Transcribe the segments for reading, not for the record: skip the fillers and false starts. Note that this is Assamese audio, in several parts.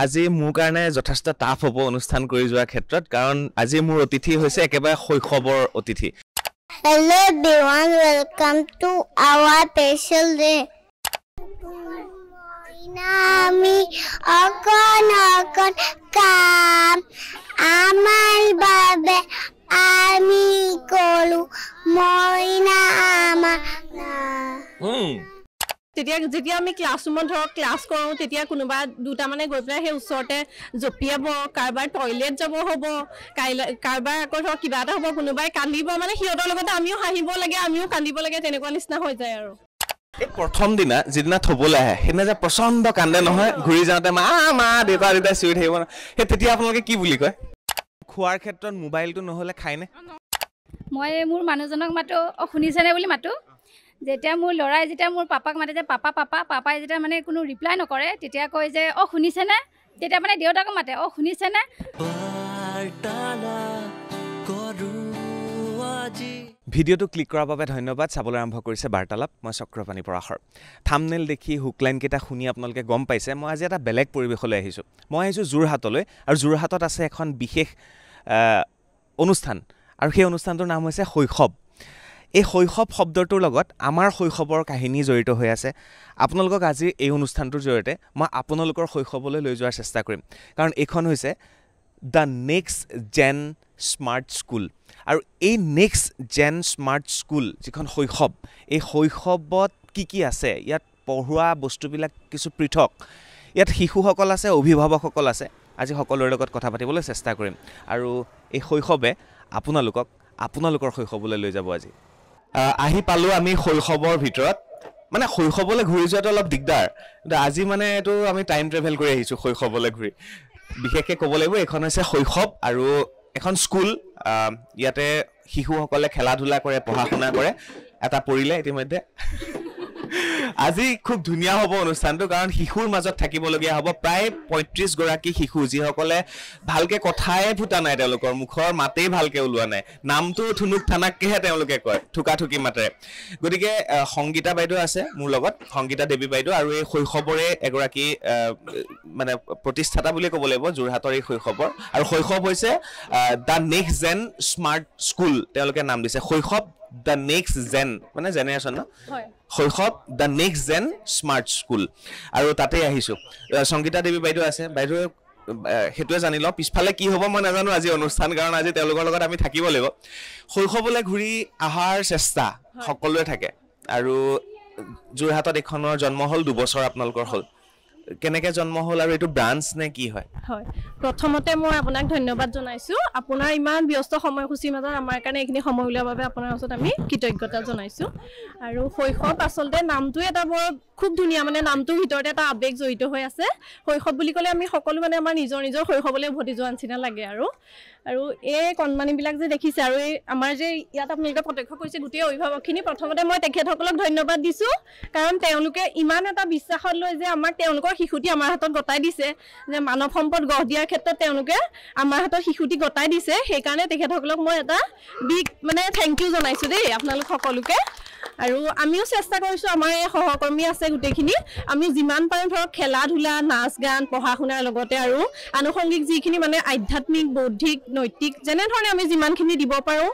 আজি মোৰ কাৰণে যথেষ্ট টাফ হ'ব অনুষ্ঠান কৰি যোৱাৰ ক্ষেত্ৰত কাৰণ আজি মোৰ অতিথি হৈছে একেবাৰে শৈশৱৰ অতিথি Hello everyone, welcome to our special day. Nami akon kam amal babe ami kolu moina ama যেতিয়া আমি ক্লাছৰুমত ধৰক ক্লাছ কৰোঁ তেতিয়া কোনোবা দুটা মানে গৈ পেলাই সেই ওচৰতে জঁপিয়াব কাৰোবাৰ টয়লেট যাব হ'ব কাৰোবাৰ আকৌ ধৰক কিবা এটা হ'ব কোনোবাই কান্দিব মানে সিহঁতৰ লগতে আমিও হাঁহিব লাগে আমিও কান্দিব লাগে তেনেকুৱা নিচিনা হৈ যায় আৰু এই প্ৰথম দিনা যিদিনা থ'বলৈ আহে সেইদিনা যে প্ৰচণ্ড কান্দে নহয় ঘূৰি যাওঁতে মা দেউতা চিঞৰি থাকিব সেই তেতিয়া আপোনালোকে কি বুলি কয় খোৱাৰ ক্ষেত্ৰত মোবাইলটো নহ'লে খায়নে মই মোৰ মানুহজনক মাতো শুনিছেনে বুলি মাতো যেতিয়া মোৰ ল'ৰাই যেতিয়া মোৰ পাপাক মাতে যে পাপাই যেতিয়া মানে কোনো ৰিপ্লাই নকৰে তেতিয়া কয় যে শুনিছেনে তেতিয়া মানে দেউতাকক মাতে শুনিছেনে ভিডিঅ'টো ক্লিক কৰাৰ বাবে ধন্যবাদ চাবলৈ আৰম্ভ কৰিছে বাৰ্তালাপ মই চক্ৰপাণী পৰাশৰ থাম্বনেইল দেখি হুকলাইনকেইটা শুনি আপোনালোকে গম পাইছে মই আজি এটা বেলেগ পৰিৱেশলৈ আহিছোঁ মই আহিছোঁ যোৰহাটলৈ আৰু যোৰহাটত আছে এখন বিশেষ অনুষ্ঠান আৰু সেই অনুষ্ঠানটোৰ নাম হৈছে শৈশৱ এই শৈশৱ শব্দটোৰ লগত আমাৰ শৈশৱৰ কাহিনী জড়িত হৈ আছে আপোনালোকক আজি এই অনুষ্ঠানটোৰ জৰিয়তে মই আপোনালোকৰ শৈশৱলৈ লৈ যোৱাৰ চেষ্টা কৰিম কাৰণ এইখন হৈছে the next gen smart school আৰু এই নেক্সট জেন স্মাৰ্ট স্কুল যিখন শৈশৱ এই শৈশৱত কি আছে ইয়াত পঢ়োৱা বস্তুবিলাক কিছু পৃথক ইয়াত শিশুসকল আছে অভিভাৱকসকল আছে আজি সকলোৰে লগত কথা পাতিবলৈ চেষ্টা কৰিম আৰু এই শৈশৱে আপোনালোকৰ শৈশৱলৈ লৈ যাব আজি আহি পালোঁ আমি শৈশৱৰ ভিতৰত মানে শৈশৱলৈ ঘূৰি যোৱাটো অলপ দিগদাৰ কিন্তু আজি মানে এইটো আমি টাইম ট্ৰেভেল কৰি আহিছোঁ শৈশৱলৈ ঘূৰি বিশেষকৈ ক'ব লাগিব এইখন হৈছে শৈশৱ আৰু এখন স্কুল ইয়াতে শিশুসকলে খেলা ধূলা কৰে পঢ়া শুনা কৰে এটা পৰিলে ইতিমধ্যে আজি খুব ধুনীয়া হ'ব অনুষ্ঠানটো কাৰণ শিশুৰ মাজত থাকিবলগীয়া হ'ব প্ৰায় ৩৫ গৰাকী শিশু যিসকলে ভালকৈ কথাই ফুটা নাই তেওঁলোকৰ মুখৰ মাতেই ভালকৈ ওলোৱা নাই নামটো থুনুক থানাককেহে তেওঁলোকে কয় থুকি মাতেৰে গতিকে সংগীতা বাইদেউ আছে মোৰ লগত সংগীতা দেৱী বাইদেউ আৰু এই শৈশৱৰে এগৰাকী মানে প্ৰতিষ্ঠাতা বুলি ক'ব লাগিব যোৰহাটৰ এই শৈশৱৰ আৰু শৈশৱ হৈছে the next gen smart school তেওঁলোকে নাম দিছে শৈশৱ দ্য নেক্সট জেন মানে জেনেৰেশ্যন ন শৈশৱ the next gen smart school আৰু তাতে আহিছোঁ সংগীতা দেৱী বাইদেউ আছে বাইদেউ সেইটোৱে জানি লওঁ পিছফালে কি হ'ব মই নাজানো আজি অনুষ্ঠান কাৰণ আজি তেওঁলোকৰ লগত আমি থাকিব লাগিব শৈশৱলৈ ঘূৰি অহাৰ চেষ্টা সকলোৱে থাকে আৰু যোৰহাটত এইখনৰ জন্ম হ'ল 2 বছৰ আপোনালোকৰ হ'ল কেনেকৈ জন্ম হ'ল আৰু এইটো ব্ৰাঞ্চ নে কি হয় প্ৰথমতে মই আপোনাক ধন্যবাদ জনাইছোঁ আপোনাৰ ইমান ব্যস্ত সময়সূচীৰ মাজত আমাৰ কাৰণে এইখিনি সময় উলিওৱাৰ বাবে আপোনাৰ ওচৰত আমি কৃতজ্ঞতা জনাইছোঁ আৰু শৈশৱ আচলতে নামটোৱে এটা বৰ খুব ধুনীয়া মানে নামটোৰ ভিতৰতে এটা আৱেগ জড়িত হৈ আছে শৈশৱ বুলি ক'লে আমি সকলো মানে আমাৰ নিজৰ শৈশৱলৈ উভতি যোৱাৰ নিচিনা লাগে আৰু এই কণমানিবিলাক যে দেখিছে আৰু এই আমাৰ যে ইয়াত আপোনালোকে প্ৰত্যক্ষ কৰিছে গোটেই অভিভাৱকখিনি প্ৰথমতে মই তেখেতসকলক ধন্যবাদ দিছোঁ কাৰণ তেওঁলোকে ইমান এটা বিশ্বাসত লৈ যে আমাক তেওঁলোকৰ শিশুটি আমাৰ হাতত গতাই দিছে যে মানৱ সম্পদ গঢ় দিয়াৰ ক্ষেত্ৰত তেওঁলোকে আমাৰ হাতত শিশুটি গতাই দিছে সেইকাৰণে তেখেতসকলক মই এটা বিগ মানে থেংক ইউ জনাইছোঁ দেই আপোনালোক সকলোকে আৰু আমিও চেষ্টা কৰিছোঁ আমাৰ এই সহকৰ্মী আছে গোটেইখিনি আমি যিমান পাৰোঁ ধৰক খেলা ধূলা নাচ গান পঢ়া শুনাৰ লগতে আৰু আনুষংগিক যিখিনি মানে আধ্যাত্মিক বৌদ্ধিক নৈতিক যেনেধৰণে আমি যিমানখিনি দিব পাৰোঁ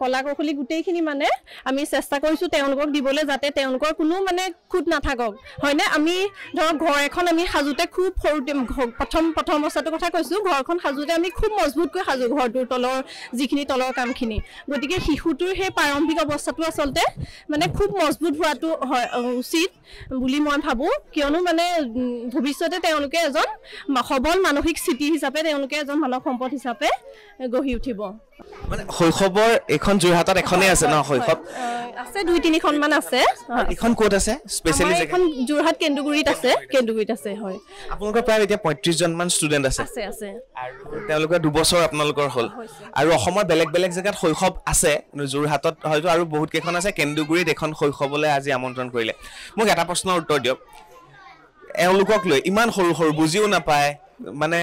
কলা কৌশলী গোটেইখিনি মানে আমি চেষ্টা কৰিছোঁ তেওঁলোকক দিবলৈ যাতে তেওঁলোকৰ কোনো মানে খুঁত নাথাকক হয়নে আমি ধৰক ঘৰ এখন আমি সাজোতে খুব সৰুতে প্ৰথম অৱস্থাটোৰ কথা কৈছোঁ ঘৰখন সাজোতে আমি খুব মজবুতকৈ সাজোঁ ঘৰটোৰ তলৰ যিখিনি তলৰ কামখিনি গতিকে শিশুটোৰ সেই প্ৰাৰম্ভিক অৱস্থাটো আচলতে মানে খুব মজবুত হোৱাটো উচিত বুলি মই ভাবোঁ কিয়নো মানে ভৱিষ্যতে তেওঁলোকে এজন সবল মানসিক স্থিতি হিচাপে তেওঁলোকে এজন মানৱ সম্পদ হিচাপে গঢ়ি উঠিব মানে শৈশৱৰ এখন যোৰহাটত এখনেই আছে ন শৈশৱ আছে 2-3খন মান আছে এখন ক'ত আছে স্পেচিয়েলি এখন যোৰহাট কেন্দুগুৰিত আছে হয় আপোনালোকৰ প্ৰায় এতিয়া 35 জন মান ষ্টুডেণ্ট আছে আৰু তেওঁলোকে 2 বছৰ আপোনালোকৰ হ'ল আৰু অসমৰ বেলেগ জেগাত শৈশৱ আছে যোৰহাটত হয়তো আৰু বহুত কেইখন আছে কেন্দুগুৰিত এখন শৈশৱলৈ আজি আমন্ত্ৰণ কৰিলে মোক এটা প্ৰশ্নৰ উত্তৰ দিয়ক এওঁলোকক লৈ ইমান সৰু বুজিও নাপায় মানে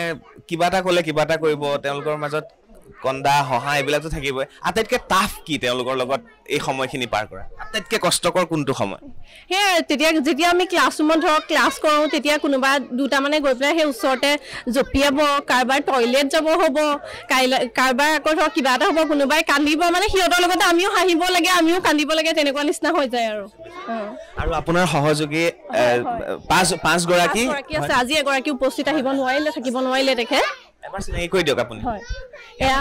কিবা এটা ক'লে কিবা এটা কৰিব তেওঁলোকৰ মাজত কন্দা হহা এইবিলাকতো থাকিবই আটাইতকৈ টাফ কি তেওঁলোকৰ লগত এই সময়খিনি পাৰ কৰা আটাইতকৈ কষ্টকৰ কোনটো সময় সেয়া তেতিয়া যেতিয়া আমি ক্লাছৰুমত ধৰক ক্লাছ কৰোঁ তেতিয়া কোনোবা দুটা মানে গৈ পেলাই সেই ওচৰতে জঁপিয়াব কাৰোবাৰ টয়লেট যাব হ'ব কাৰোবাৰ আকৌ ধৰক কিবা এটা হ'ব কোনোবাই কান্দিব মানে সিহঁতৰ লগতে আমিও হাঁহিব লাগে আমিও কান্দিব লাগে তেনেকুৱা নিচিনা হৈ যায় আৰু আপোনাৰ সহযোগী পাঁচ গৰাকী আছে আজি এগৰাকী উপস্থিত আহিব নোৱাৰিলে থাকিব নোৱাৰিলে তেখেত এবাৰ চিনাকি কৰি দিয়ক আপুনি হয় এয়া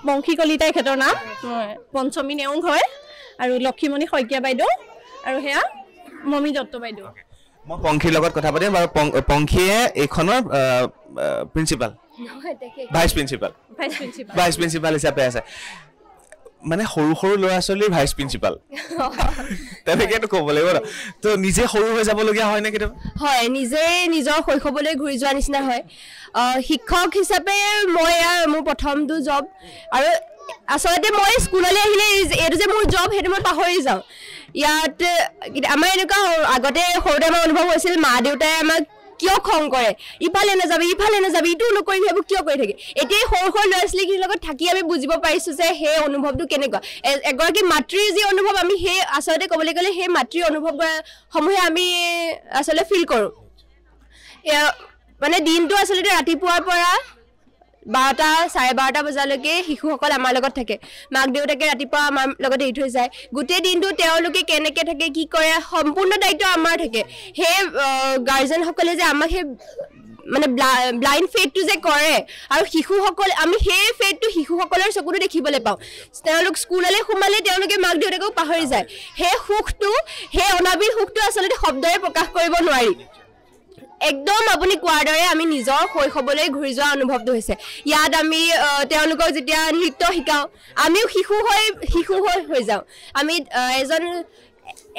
বংশী কলিতা এখেতৰ নাম পঞ্চমী নেওং হয় আৰু লক্ষীমণি শইকীয়া বাইদেউ আৰু সেয়া মমী দত্ত বাইদেউ মই পংখীৰ লগত কথা পাতিম বাৰু পংখীয়ে এইখনৰ প্ৰিন্সিপাল ভাইচ প্ৰিন্সিপাল হিচাপে আছে মানে সৰু সৰু ল'ৰা ছোৱালীৰ ভাইচ প্ৰিন্সিপাল তেনেকেতো ক'ব লাগিব ন তো নিজে সৰু হৈ যাবলগীয়া হয় নে কেতিয়াবা হয় নিজে নিজৰ শৈশৱলৈ ঘূৰি যোৱা নিচিনা হয় শিক্ষক হিচাপে মই মোৰ প্ৰথমটো জব আৰু আচলতে মই স্কুললৈ আহিলে এইটো যে মোৰ জব সেইটো মই পাহৰি যাওঁ ইয়াত আমাৰ এনেকুৱা আগতে সৰুতে আমাৰ অনুভৱ হৈছিল মা দেউতাই আমাক কিয় খং কৰে ইফালে নাযাবি ইটো নকৰিবি সেইবোৰ কিয় কৰি থাকে এতিয়া সৰু সৰু ল'ৰা ছোৱালীখিনিৰ লগত থাকি আমি বুজিব পাৰিছোঁ যে সেই অনুভৱটো কেনেকুৱা এগৰাকী মাতৃৰ যি অনুভৱ আমি সেই আচলতে ক'বলৈ গ'লে সেই মাতৃৰ অনুভৱ সমূহে আমি আচলতে ফিল কৰোঁ মানে দিনটো আচলতে ৰাতিপুৱাৰ পৰা 12টা 12:30 বজালৈকে শিশুসকল আমাৰ লগত থাকে মাক দেউতাকে ৰাতিপুৱা আমাৰ লগত এৰি থৈ যায় গোটেই দিনটো তেওঁলোকে কেনেকৈ থাকে কি কৰে সম্পূৰ্ণ দায়িত্ব আমাৰ থাকে সেই গাৰ্জেনসকলে যে আমাক সেই মানে ব্লাইণ্ড ফেইথটো যে কৰে আৰু শিশুসকল আমি সেই ফেইথটো শিশুসকলৰ চকুতো দেখিবলৈ পাওঁ তেওঁলোক স্কুললৈ সোমালে তেওঁলোকে মাক দেউতাকক পাহৰি যায় সেই সুখটো সেই অনাবিল সুখটো আচলতে শব্দৰে প্ৰকাশ কৰিব নোৱাৰি একদম আপুনি কোৱাৰ দৰে আমি নিজৰ শৈশৱলৈ ঘূৰি যোৱা অনুভৱটো হৈছে ইয়াত আমি তেওঁলোকক যেতিয়া নৃত্য শিকাওঁ আমিও শিশু হৈ যাওঁ আমি এজন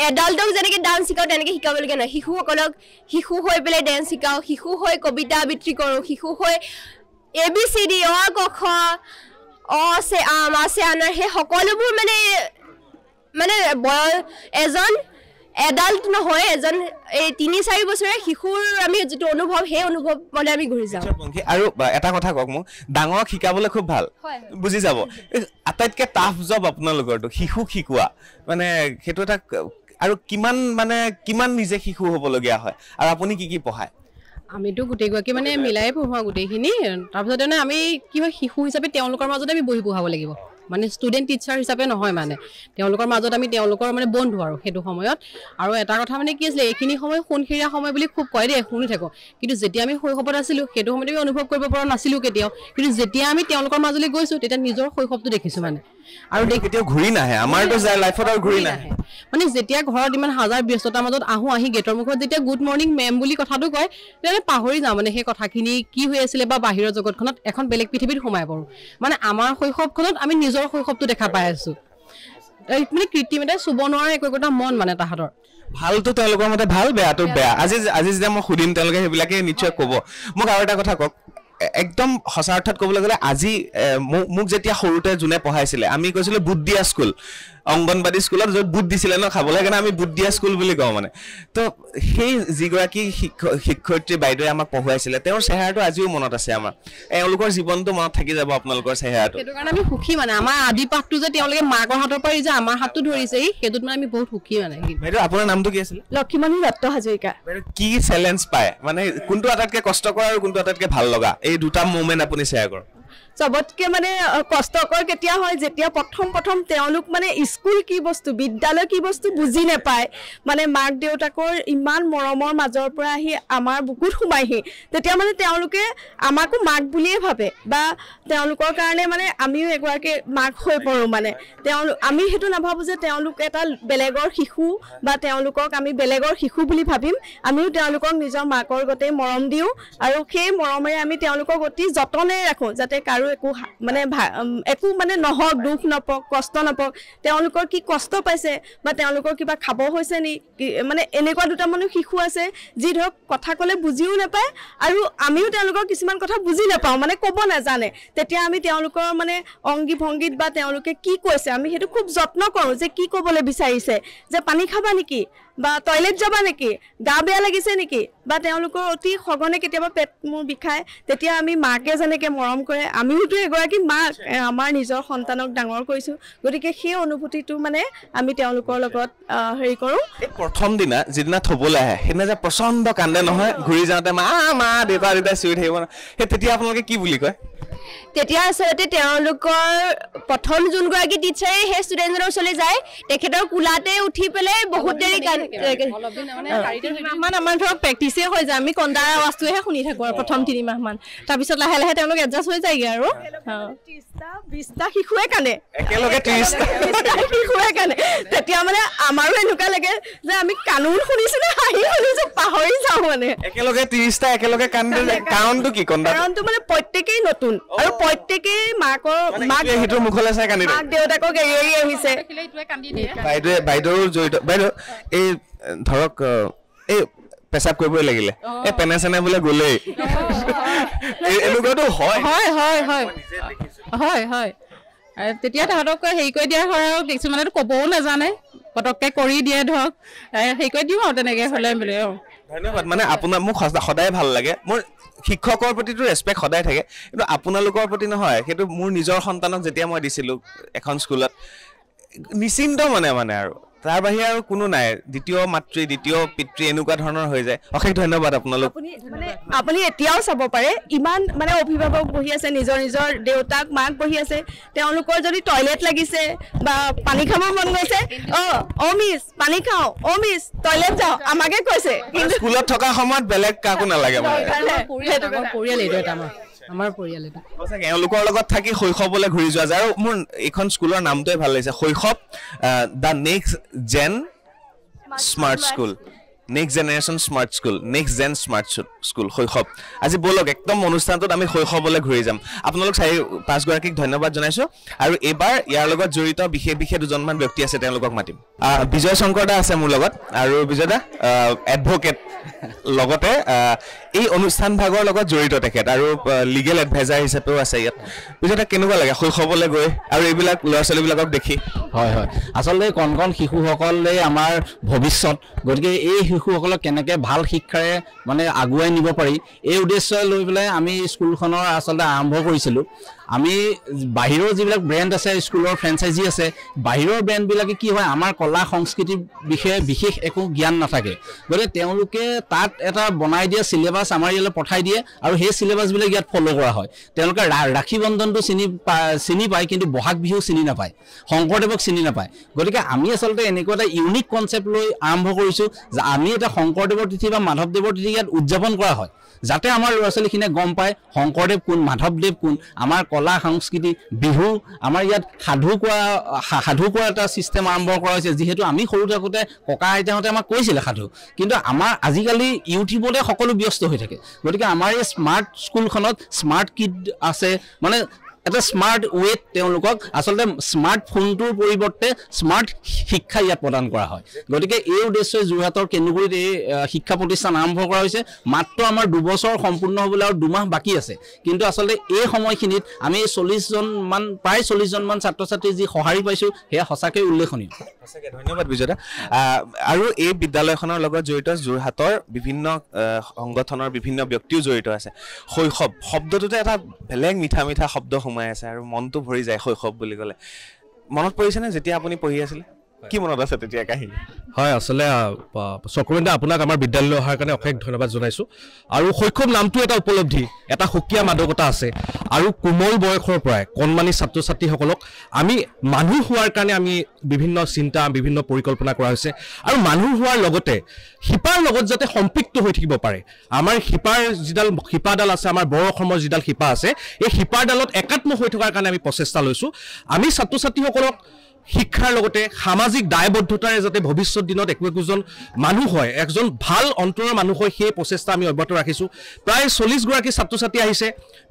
এডাল্টক যেনেকৈ ডান্স শিকাওঁ তেনেকৈ শিকাবলগীয়া নহয় শিশুসকলক শিশু হৈ পেলাই ডান্স শিকাওঁ শিশু হৈ কবিতা আবৃত্তি কৰোঁ শিশু হৈ ABCD অ ক খ অ আছে আম আছে আনাৰ সেই সকলোবোৰ মানে এজন এডাল্ট নহয় এজন এই 3-4 বছৰীয়া শিশুৰ আমি যিটো অনুভৱ সেই অনুভৱ মানে আমি ঘূৰি যাওঁ আৰু এটা কথা কওক মোক ডাঙৰক শিকাবলৈ খুব ভাল বুজি যাব আটাইতকৈ টাফ জব আপোনালোকৰটো শিশু শিকোৱা মানে সেইটো এটা আৰু কিমান নিজে শিশু হ'বলগীয়া হয় আৰু আপুনি কি পঢ়ায় আমিতো গোটেইগৰাকী মানে মিলাই পঢ়াওঁ গোটেইখিনি তাৰপিছতে মানে আমি কি হয় শিশু হিচাপে তেওঁলোকৰ মাজতে আমি বহি পঢ়াব লাগিব মানে ষ্টুডেণ্ট টিচাৰ হিচাপে নহয় মানে তেওঁলোকৰ মাজত আমি তেওঁলোকৰ মানে বন্ধু আৰু সেইটো সময়ত আৰু এটা কথা মানে কি আছিলে এইখিনি সময় সোণখিৰীয়া সময় বুলি খুব কয় দেই শুনি থাকোঁ কিন্তু যেতিয়া আমি শৈশৱত আছিলোঁ সেইটো সময়ত আমি অনুভৱ কৰিব পৰা নাছিলোঁ কেতিয়াও কিন্তু যেতিয়া আমি তেওঁলোকৰ মাজলৈ গৈছোঁ তেতিয়া নিজৰ শৈশৱটো দেখিছোঁ মানে আৰু কেতিয়াও ঘূৰি নাহে আমাৰতো লাইফত আৰু ঘূৰি নাহে মানে যেতিয়া ঘৰত ইমান হাজাৰ ব্যস্ততাৰ মাজত আহি গেটৰ মুখত যেতিয়া গুড মৰ্ণিং মেম বুলি কথাটো কয় তেতিয়া পাহৰি যাওঁ মানে সেই কথাখিনি কি হৈ আছিলে বা বাহিৰৰ জগতখনত এখন বেলেগ পৃথিৱীত সোমাই পৰোঁ মানে আমাৰ শৈশৱখনত আমি নিজৰ শৈশৱটো দেখা পাই আছোঁ মানে কৃত্ৰিমতে চুব নোৱাৰা একোটা মন মানে তাহাঁতৰ ভালটো তেওঁলোকৰ মতে ভাল বেয়াটো বেয়া আজি যেতিয়া মই সুধিম তেওঁলোকে সেইবিলাকে নিশ্চয় ক'ব মোক আৰু এটা কথা কওক একদম সঁচা অৰ্থত ক'বলৈ গ'লে আজি মোক যেতিয়া সৰুতে যোনে পঢ়াইছিলে আমি কৈছিলোঁ বুট দিয়া স্কুল অংগনবাদী স্কুলত য'ত বুট দিছিলে ন খাবলৈ কাৰণে আমি বুট দিয়া স্কুল বুলি কওঁ মানে তো সেই যিগৰাকী শিক্ষয়িত্ৰী বাইদেৱে আমাক পঢ়ুৱাইছিলে তেওঁৰ চেহেৰাটো আজিও মনত আছে আমাৰ এওঁলোকৰ জীৱনটো মনত থাকি যাব আপোনালোকৰ চেহেৰাটো সেইটো কাৰণে আমি সুখী মানে আমাৰ আদি পাঠটো যে তেওঁলোকে মাকৰ হাতৰ পৰা যে আমাৰ হাতটো ধৰিছে সেইটোত মানে আমি বহুত সুখী মানে বাইদেউ আপোনাৰ নামটো কি আছিলে লক্ষীমণি দত্ত হাজৰিকা কি চেলেঞ্জ পায় মানে কোনটো আটাইতকৈ কষ্টকৰ আৰু কোনটো আটাইতকৈ ভাল লগা এই দুটা মুভমেণ্ট আপুনি শ্বেয়াৰ কৰক চবতকে মানে কষ্টকৰ কেতিয়া হয় যেতিয়া প্ৰথম তেওঁলোক মানে স্কুল কি বস্তু বিদ্যালয় কি বস্তু বুজি নাপায় মানে মাক দেউতাকৰ ইমান মৰমৰ মাজৰ পৰা আহি আমাৰ বুকুত সোমাইহি তেতিয়া মানে তেওঁলোকে আমাকো মাক বুলিয়ে ভাবে বা তেওঁলোকৰ কাৰণে মানে আমিও এগৰাকী মাক হৈ পৰোঁ মানে আমি সেইটো নাভাবোঁ যে তেওঁলোক এটা বেলেগৰ শিশু বা তেওঁলোকক আমি বেলেগৰ শিশু বুলি ভাবিম আমিও তেওঁলোকক নিজৰ মাকৰ গতে মৰম দিওঁ আৰু সেই মৰমেৰে আমি তেওঁলোকক অতি যতনেৰে ৰাখোঁ যাতে কাৰো একো মানে নহওক দুখ নপওক কষ্ট নপওক তেওঁলোকৰ কি কষ্ট পাইছে বা তেওঁলোকৰ কিবা খাব হৈছে নি মানে এনেকুৱা দুটা মানুহ শিশু আছে যি ধৰক কথা ক'লে বুজিও নাপায় আৰু আমিও তেওঁলোকৰ কিছুমান কথা বুজি নাপাওঁ মানে ক'ব নাজানে তেতিয়া আমি তেওঁলোকৰ মানে অংগী ভংগীত বা তেওঁলোকে কি কৈছে আমি সেইটো খুব যত্ন কৰোঁ যে কি ক'বলৈ বিচাৰিছে যে পানী খাবা নেকি বা টয়লেট যাবা নেকি, গা বেয়া লাগিছে নেকি, বা তেওঁলোকৰ অতি সঘনে কেতিয়াবা পেট মোৰ বিষায়, তেতিয়া আমি মাকে যেনেকৈ মৰম কৰে, আমিওতো এগৰাকী মাক আমাৰ নিজৰ সন্তানক ডাঙৰ কৰিছোঁ, গতিকে সেই অনুভূতিটো মানে আমি তেওঁলোকৰ লগত হেৰি কৰোঁ। প্ৰথম দিনা যিদিনা থ'বলৈ আহে সেইদিনা যে প্ৰচণ্ড কান্দে নহয়, ঘূৰি যাওঁতে মা দেউতা চিঞৰি থাকিব ন, সেই তেতিয়া আপোনালোকে কি বুলি কয়? তেতিয়া আচলতে তেওঁলোকৰ প্ৰথম যোনগৰাকী টিচাৰে সেই ষ্টুডেণ্টজনৰ ওচৰলৈ যায়, তেখেতৰ কোলাতে উঠি পেলাই বহুত দেৰি তিনিমাহমান আমাৰ ধৰক প্ৰেক্টিচেই হৈ যায়, আমি কন্দাৰ আৱাজটোহে শুনি থাকোঁ আৰু প্ৰথম 3 মাহমান, তাৰপিছত লাহে লাহে তেওঁলোক এডজাষ্ট হৈ যায়গৈ আৰু 30টা শিশুৱে কান্দে একেলগে 30টা শিশুৱে কান্দে, তেতিয়া মানে আমাৰো এনেকুৱা লাগে যে আমি কানুন শুনিছোঁ নে হাঁহি শুনিছোঁ, পাহৰি যাওঁ মানে। একেলগে 30টা একেলগে কান্দে, কাৰণটো কি? কাৰণটো মানে প্ৰত্যেকেই নতুন আৰু প্ৰত্যেকেই মাক সেইটো মুখলৈ চাই কান্দি মাক দেউতাকক এৰি এৰি আহিছে। বাইদেউৰ জড়িত। বাইদেউ এই ধৰক এই পেচাব কৰিবই লাগিলে এই পেনে চেনে বোলে গ'লেই, এনেকুৱাতো হয় হয় হয় হয় হয় হয় তেতিয়া তাহাঁতক হেৰি কৰি দিয়া হয় আৰু কিছুমানেতো ক'বও নাজানে, পটককৈ কৰি দিয়ে ধৰক হেৰি কৰি দিওঁ আৰু তেনেকৈ হ'লে বোলে। ধন্যবাদ। মানে আপোনাৰ মোক সদায় ভাল লাগে, মোৰ শিক্ষকৰ প্ৰতিটো ৰেচপেক্ট সদায় থাকে, কিন্তু আপোনালোকৰ প্ৰতি নহয়। সেইটো মোৰ নিজৰ সন্তানক যেতিয়া মই দিছিলোঁ এখন স্কুলত, নিশ্চিন্ত মানে আৰু তাৰ বাহিৰে আৰু কোনো নাই, দ্বিতীয় মাতৃ দ্বিতীয় পিতৃ এনেকুৱা ধৰণৰ হৈ যায়। অশেষ ধন্যবাদ আপোনালোক। আপুনি এতিয়াও চাব পাৰে ইমান মানে অভিভাৱক বহি আছে, নিজৰ নিজৰ দেউতাক মাক বহি আছে, তেওঁলোকৰ যদি টয়লেট লাগিছে বা পানী খাব মন গৈছে, অ' মিছ পানী খাওঁ, অ' মিছ টয়লেট যাওঁ, আমাকে কৈছে। কিন্তু স্কুলত থকা সময়ত বেলেগ কাকো নালাগে পৰিয়াল এইটো এটা আমাৰ পৰিয়াল এটা সঁচাকৈ এওঁলোকৰ লগত থাকি শৈশৱলৈ ঘূৰি যোৱা যায়। আৰু মোৰ এইখন স্কুলৰ নামটোৱে ভাল লাগিছে, শৈশৱ the next gen smart school, next generation smart school, next gen smart school শৈশৱ। আজি ব'লক একদম অনুষ্ঠানটোত আমি শৈশৱলৈ ঘূৰি যাম। আপোনালোক 4-5গৰাকীক ধন্যবাদ জনাইছোঁ, আৰু এইবাৰ ইয়াৰ লগত জড়িত বিশেষ দুজনমান ব্যক্তি আছে, তেওঁলোকক মাতিম। বিজয় শংকৰ দা আছে মোৰ লগত, আৰু বিজয় দা এডভকেট, লগতে এই অনুষ্ঠান ভাগৰ লগত জড়িত তেখেত, আৰু লিগেল এডভাইজাৰ হিচাপেও আছে ইয়াত। বিজয় দা কেনেকুৱা লাগে শৈশৱলৈ গৈ আৰু এইবিলাক ল'ৰা ছোৱালীবিলাকক দেখি? হয় হয়, আচলতে কণ শিশুসকলে আমাৰ ভৱিষ্যত, গতিকে এই শিশুসকলক কেনেকৈ ভাল শিক্ষাৰে মানে আগুৱাই নিব পাৰি, এই উদ্দেশ্য লৈ পেলাই আমি স্কুলখনৰ আচলতে আৰম্ভ কৰিছিলোঁ। আমি বাহিৰৰ যিবিলাক ব্ৰেণ্ড আছে, স্কুলৰ ফ্ৰেঞ্চাইজি আছে, বাহিৰৰ ব্ৰেণ্ডবিলাকে কি হয়, আমাৰ কলা সংস্কৃতিৰ বিষয়ে বিশেষ একো জ্ঞান নাথাকে, গতিকে তেওঁলোকে তাত এটা বনাই দিয়া চিলেবাছ আমাৰ ইয়ালৈ পঠাই দিয়ে, আৰু সেই চিলেবাছবিলাক ইয়াত ফ'ল' কৰা হয়। তেওঁলোকে ৰাখী বন্ধনটো চিনি পায়, কিন্তু বহাগ বিহু চিনি নাপায়, শংকৰদেৱক চিনি নাপায়। গতিকে আমি আচলতে এনেকুৱা এটা ইউনিক কনচেপ্ট লৈ আৰম্ভ কৰিছোঁ যে আমি এটা শংকৰদেৱৰ তিথি বা মাধৱদেৱৰ তিথি ইয়াত উদযাপন কৰা হয়, যাতে আমাৰ ল'ৰা ছোৱালীখিনিয়ে গম পায় শংকৰদেৱ কোন, মাধৱদেৱ কোন, আমাৰ কলা সংস্কৃতি, বিহু, আমাৰ ইয়াত সাধু কোৱা এটা ছিষ্টেম আৰম্ভ কৰা হৈছে। যিহেতু আমি সৰু থাকোঁতে ককা আইতাহঁতে আমাক কৈছিলে সাধু, কিন্তু আমাৰ আজিকালি ইউটিউবতে সকলো ব্যস্ত হৈ থাকে। গতিকে আমাৰ এই স্মাৰ্ট স্কুলখনত স্মাৰ্ট কিড আছে, মানে এটা স্মাৰ্ট ৱেত তেওঁলোকক আচলতে স্মাৰ্টফোনটোৰ পৰিৱৰ্তে স্মাৰ্ট শিক্ষা ইয়াত প্ৰদান কৰা হয়। গতিকে এই উদ্দেশ্যে যোৰহাটৰ কেন্দুগুৰিত এই শিক্ষা প্ৰতিষ্ঠান আৰম্ভ কৰা হৈছে। মাত্ৰ আমাৰ 2 বছৰ সম্পূৰ্ণ হ'বলৈ আৰু 2 মাহ বাকী আছে, কিন্তু আচলতে এই সময়খিনিত আমি প্ৰায় 40জনমান ছাত্ৰ ছাত্ৰী যি সঁহাৰি পাইছোঁ, সেয়া সঁচাকৈ উল্লেখনীয়। সঁচাকৈ ধন্যবাদ বিজয় দা। আৰু এই বিদ্যালয়খনৰ লগত জড়িত যোৰহাটৰ বিভিন্ন সংগঠনৰ বিভিন্ন ব্যক্তিও জড়িত আছে। শৈশৱ শব্দটোতে এটা বেলেগ মিঠা মিঠা শব্দ সোমাই আছে, আৰু মনটো ভৰি যায় শৈশৱ বুলি ক'লে। মনত পৰিছেনে যেতিয়া আপুনি পঢ়ি আছিলে, কি মনত আছে তেতিয়া কাহিনী? হয়, আচলতে চক্ৰবৰ্তী দা, আপোনাক আমাৰ বিদ্যালয়লৈ অহাৰ কাৰণে অশেষ ধন্যবাদ জনাইছোঁ। আৰু শৈশৱ নামটো এটা উপলব্ধি, এটা সুকীয়া মাদকতা আছে, আৰু কোমল বয়সৰ পৰাই কণমানি ছাত্ৰ ছাত্ৰীসকলক আমি মানুহ হোৱাৰ কাৰণে আমি বিভিন্ন চিন্তা, বিভিন্ন পৰিকল্পনা কৰা হৈছে, আৰু মানুহ হোৱাৰ লগতে শিপাৰ লগত যাতে সম্পৃক্ত হৈ থাকিব পাৰে। আমাৰ যিডাল শিপাডাল আছে, আমাৰ বড়ো অসমৰ যিডাল শিপা আছে, এই শিপাৰডালত একাত্ম হৈ থকাৰ কাৰণে আমি প্ৰচেষ্টা লৈছোঁ। আমি ছাত্ৰ ছাত্ৰীসকলক শিক্ষাৰ লগতে সামাজিক দায়বদ্ধতাৰে যাতে ভৱিষ্যত দিনত একোজন মানুহ হয়, একজন ভাল অন্তৰৰ মানুহ হয়, সেই প্ৰচেষ্টা আমি অব্যাহত ৰাখিছোঁ। প্ৰায় 40গৰাকী ছাত্ৰ ছাত্ৰী আহিছে,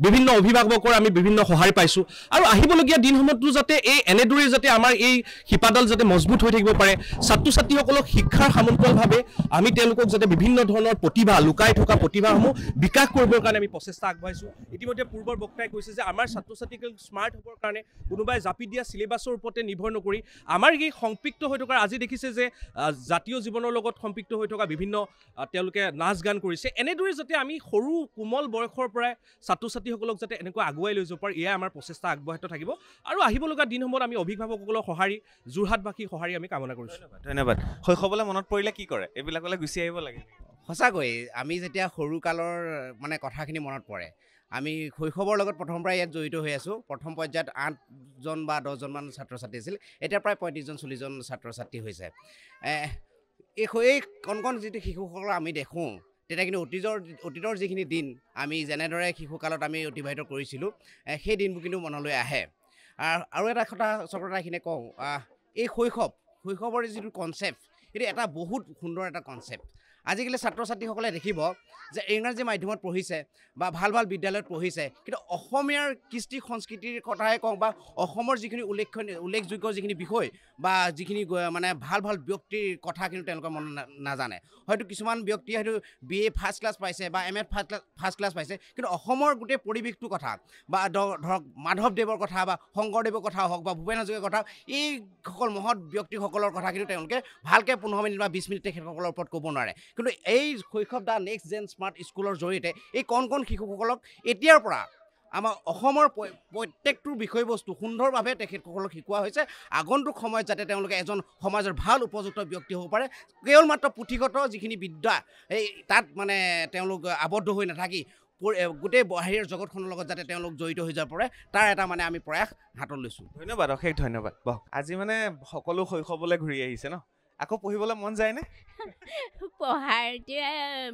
বিভিন্ন অভিভাৱকৰ আমি বিভিন্ন সহায় পাইছোঁ, আৰু আহিবলগীয়া দিনসমূহতো যাতে এনেদৰে যাতে আমাৰ এই শিপাডাল যাতে মজবুত হৈ থাকিব পাৰে। ছাত্ৰ ছাত্ৰীসকলক শিক্ষাৰ সমান্তৰালভাৱে আমি তেওঁলোকক যাতে বিভিন্ন ধৰণৰ প্ৰতিভা, লুকাই থকা প্ৰতিভাসমূহ বিকাশ কৰিবৰ কাৰণে আমি প্ৰচেষ্টা আগবঢ়াইছোঁ। ইতিমধ্যে পূৰ্বৰ বক্তাই কৈছে যে আমাৰ ছাত্ৰ ছাত্ৰীক স্মাৰ্ট হ'বৰ কাৰণে কোনোবাই জাপি দিয়া চিলেবাছৰ ওপৰতে নিৰ্ভৰ কৰি আমাৰ এই সম্পৃক্ত হৈ থকাৰ আজি দেখিছে যে জাতীয় জীৱনৰ লগত সম্পৃক্ত হৈ থকা বিভিন্ন তেওঁলোকে নাচ গান কৰিছে এনেদৰে যাতে আমি সৰু কোমল বয়সৰ পৰাই ছাত্ৰ ছাত্ৰীসকলক যাতে এনেকুৱা আগুৱাই লৈ যাব পাৰোঁ এয়া আমাৰ প্ৰচেষ্টা আগবঢ়াই থাকিব আৰু আহিব লগা দিনসমূহত আমি অভিভাৱকসকলৰ সঁহাৰি যোৰহাটবাসীৰ সঁহাৰি আমি কামনা কৰিছোঁ ধন্যবাদ শৈশৱলৈ মনত পৰিলে কি কৰে এইবিলাকলৈ গুচি আহিব লাগে সঁচাকৈ আমি যেতিয়া সৰুকালৰ মানে কথাখিনি মনত পৰে আমি শৈশৱৰ লগত প্ৰথমৰ পৰাই ইয়াত জড়িত হৈ আছোঁ প্ৰথম পৰ্যায়ত 8জন বা 10জনমান ছাত্ৰ ছাত্ৰী আছিল এতিয়া প্ৰায় 35জন 40জন ছাত্ৰ ছাত্ৰী হৈছে এই কণ কণ যিটো শিশুসকলক আমি দেখোঁ তেতিয়া কিন্তু অতীতৰ যিখিনি দিন আমি যেনেদৰে শিশুকালত আমি অতিবাহিত কৰিছিলোঁ সেই দিনবোৰ কিন্তু মনলৈ আহে আৰু এটা কথা চক্ৰতা এইখিনি কওঁ এই শৈশৱৰ যিটো কনচেপ্ট এইটো এটা বহুত সুন্দৰ এটা কনচেপ্ট আজিকালি ছাত্ৰ ছাত্ৰীসকলে দেখিব যে ইংৰাজী মাধ্যমত পঢ়িছে বা ভাল ভাল বিদ্যালয়ত পঢ়িছে কিন্তু অসমীয়াৰ কৃষ্টি সংস্কৃতিৰ কথাই কওঁ বা অসমৰ যিখিনি উল্লেখযোগ্য যিখিনি বিষয় বা যিখিনি মানে ভাল ভাল ব্যক্তিৰ কথা কিন্তু তেওঁলোকে মন নাজানে হয়তো কিছুমান ব্যক্তিয়ে হয়তো BA ফাৰ্ষ্ট ক্লাছ পাইছে বা MA ফাৰ্ষ্ট ক্লাছ পাইছে কিন্তু অসমৰ গোটেই পৰিৱেশটোৰ কথা বা ধৰক মাধৱদেৱৰ কথা বা শংকৰদেৱৰ কথা হওক বা ভূপেন হাজৰিকাৰ কথা এইসকল মহৎ ব্যক্তিসকলৰ কথা কিন্তু তেওঁলোকে ভালকৈ 15 মিনিট বা 20 মিনিট তেখেতসকলৰ ওপৰত ক'ব নোৱাৰে কিন্তু এই শৈশৱ দা নেক্সট জেন স্মাৰ্ট স্কুলৰ জৰিয়তে এই কণ কণ শিশুসকলক এতিয়াৰ পৰা আমাৰ অসমৰ প্ৰত্যেকটো বিষয়বস্তু সুন্দৰভাৱে তেখেতসকলক শিকোৱা হৈছে আগন্তুক সময়ত যাতে তেওঁলোকে এজন সমাজৰ ভাল উপযুক্ত ব্যক্তি হ'ব পাৰে কেৱল মাত্ৰ পুথিগত যিখিনি বিদ্যা এই তাত মানে তেওঁলোক আবদ্ধ হৈ নাথাকি গোটেই বাহিৰৰ জগতখনৰ লগত যাতে তেওঁলোক জড়িত হৈ যাব পাৰে তাৰ এটা মানে আমি প্ৰয়াস হাতত লৈছোঁ ধন্যবাদ অশেষ ধন্যবাদ আজি মানে সকলো শৈশৱলৈ ঘূৰি আহিছে ন আকৌ পঢ়িবলৈ মন যায়নে পঢ়াৰ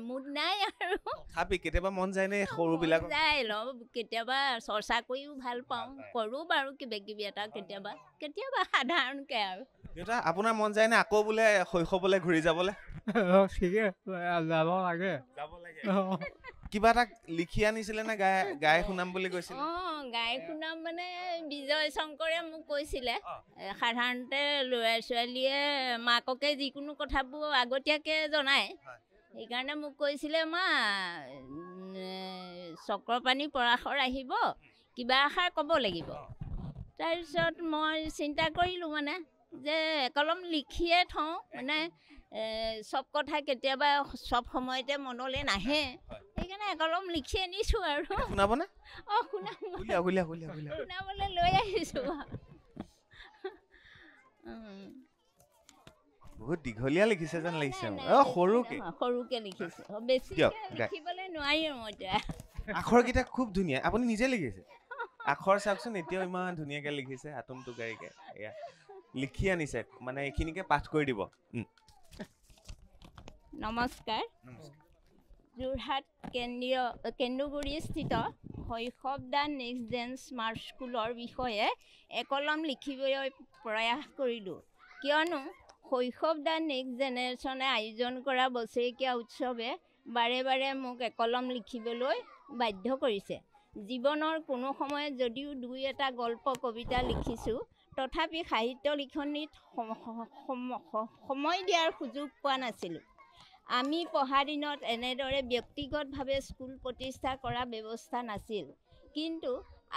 মুড নাই আৰু তথাপি কেতিয়াবা মন যায়নে সৰুবিলাক যায় কেতিয়াবা চৰ্চা কৰিও ভাল পাওঁ কৰোঁ বাৰু কিবা কিবি এটা কেতিয়াবা সাধাৰণকৈ আৰু দেউতা আপোনাৰ মন যায়নে আকৌ বোলে শৈশৱলৈ ঘূৰি যাবলৈ ঠিকে যাব লাগে কিবা এটা লিখি আনিছিলে নে গাই শুনাম বুলি কৈছিলে গাই শুনাম মানে বিজয় শংকৰে মোক কৈছিলে সাধাৰণতে ল'ৰা ছোৱালীয়ে মাককে যিকোনো কথাবোৰ আগতীয়াকৈ জনায় সেইকাৰণে মোক কৈছিলে মা চক্ৰপাণী পৰাশৰ আহিব কিবা এষাৰ ক'ব লাগিব তাৰপিছত মই চিন্তা কৰিলোঁ মানে যে কলম লিখিয়ে থওঁ মানে সব কথা কেতিয়াবা সব সময়তে মনলৈ নাহে সেইকাৰণে কলম লিখি আনিছোঁ আৰু শুনাবনে শুনাবলৈ লৈ আহিছোঁ বহুত দীঘলীয়া লিখিছে যেন লাগিছে সৰুকে লিখিছে বেছি লিখিবলৈ নোৱাৰিম মই এতিয়া আখৰকেইটা খুব ধুনীয়া আপুনি নিজে লিখিছে আখৰ চাওকচোন এতিয়াও ইমান ধুনীয়াকৈ লিখিছে আতুম টুকাৰিকৈ এয়া লিখি আনিছে মানে এইখিনিকে পাঠ কৰি দিব নমস্কাৰ যোৰহাট কেন্দুগুৰিস্থিত শৈশৱ দা নেক্সট জেন স্মাৰ্ট স্কুলৰ বিষয়ে একলম লিখিবলৈ প্ৰয়াস কৰিলোঁ কিয়নো শৈশৱ দা নেক্সট জেনেৰেশ্যনে আয়োজন কৰা বছৰেকীয়া উৎসৱে বাৰে বাৰে মোক একলম লিখিবলৈ বাধ্য কৰিছে জীৱনৰ কোনো সময়ত যদিও দুই এটা গল্প কবিতা লিখিছোঁ তথাপি সাহিত্য লিখনিত সময় দিয়াৰ সুযোগ পোৱা নাছিলোঁ আমি পঢ়া দিনত এনেদৰে ব্যক্তিগতভাৱে স্কুল প্ৰতিষ্ঠা কৰা ব্যৱস্থা নাছিল কিন্তু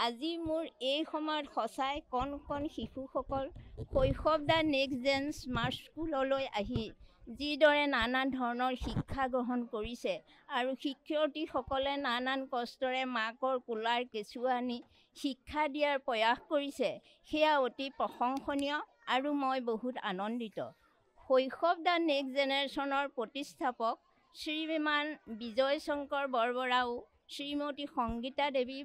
আজি মোৰ এই সময়ত সঁচাই কণ কণ শিশুসকল শৈশৱ দা নেক্সট জেন স্মাৰ্ট স্কুললৈ আহি যিদৰে নানান ধৰণৰ শিক্ষা গ্ৰহণ কৰিছে আৰু শিক্ষয়িত্ৰীসকলে নানান কষ্টৰে মাকৰ কোলাৰ কেঁচুৱা আনি শিক্ষা দিয়াৰ প্ৰয়াস কৰিছে সেয়া অতি প্ৰশংসনীয় আৰু মই বহুত আনন্দিত শৈশৱ দা নেক্সট জেনেৰেশ্যনৰ প্ৰতিষ্ঠাপক শ্ৰীমান বিজয় শংকৰ বৰবৰাও শ্ৰীমতী সংগীতা দেৱী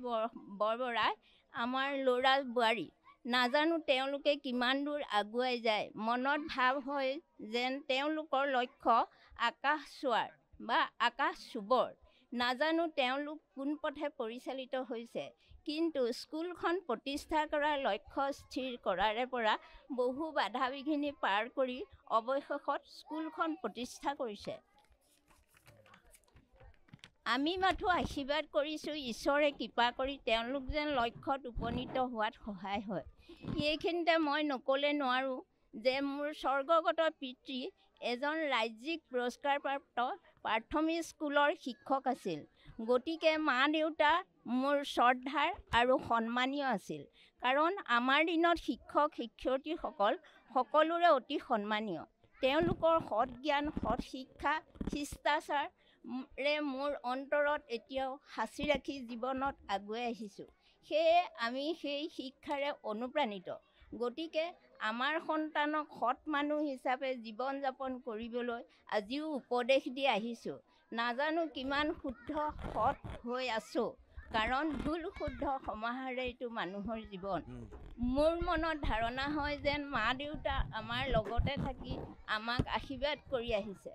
বৰবৰাই আমাৰ ল'ৰা বোৱাৰী নাজানো তেওঁলোকে কিমান দূৰ আগুৱাই যায় মনত ভাৱ হয় যেন তেওঁলোকৰ লক্ষ্য আকাশ চোৱাৰ বা আকাশ চুবৰ নাজানো তেওঁলোক কোন পথে পৰিচালিত হৈছে কিন্তু স্কুলখন প্ৰতিষ্ঠা কৰাৰ লক্ষ্য স্থিৰ কৰাৰে পৰা বহু বাধা বিঘিনি পাৰ কৰি অৱশেষত স্কুলখন প্ৰতিষ্ঠা কৰিছে আমি মাথো আশীৰ্বাদ কৰিছোঁ ঈশ্বৰে কৃপা কৰি তেওঁলোক যেন লক্ষ্যত উপনীত হোৱাত সহায় হয় এইখিনিতে মই নক'লে নোৱাৰোঁ যে মোৰ স্বৰ্গগত পিতৃ এজন ৰাজ্যিক পুৰস্কাৰপ্ৰাপ্ত প্ৰাথমিক স্কুলৰ শিক্ষক আছিল গতিকে মা দেউতা মোৰ শ্ৰদ্ধাৰ আৰু সন্মানীয় আছিল কাৰণ আমাৰ দিনত শিক্ষক শিক্ষয়িত্ৰীসকল সকলোৰে অতি সন্মানীয় তেওঁলোকৰ সৎ জ্ঞান সৎ শিক্ষা শিষ্টাচাৰে মোৰ অন্তৰত এতিয়াও সাঁচি ৰাখি জীৱনত আগুৱাই আহিছোঁ সেয়ে আমি সেই শিক্ষাৰে অনুপ্ৰাণিত গতিকে আমাৰ সন্তানক সৎ মানুহ হিচাপে জীৱন যাপন কৰিবলৈ আজিও উপদেশ দি আহিছোঁ নাজানো কিমান শুদ্ধ সৎ হৈ আছোঁ কাৰণ ভুল শুদ্ধ সমাহাৰে এইটো মানুহৰ জীৱন মোৰ মনত ধাৰণা হয় যেন মা দেউতা আমাৰ লগতে থাকি আমাক আশীৰ্বাদ কৰি আহিছে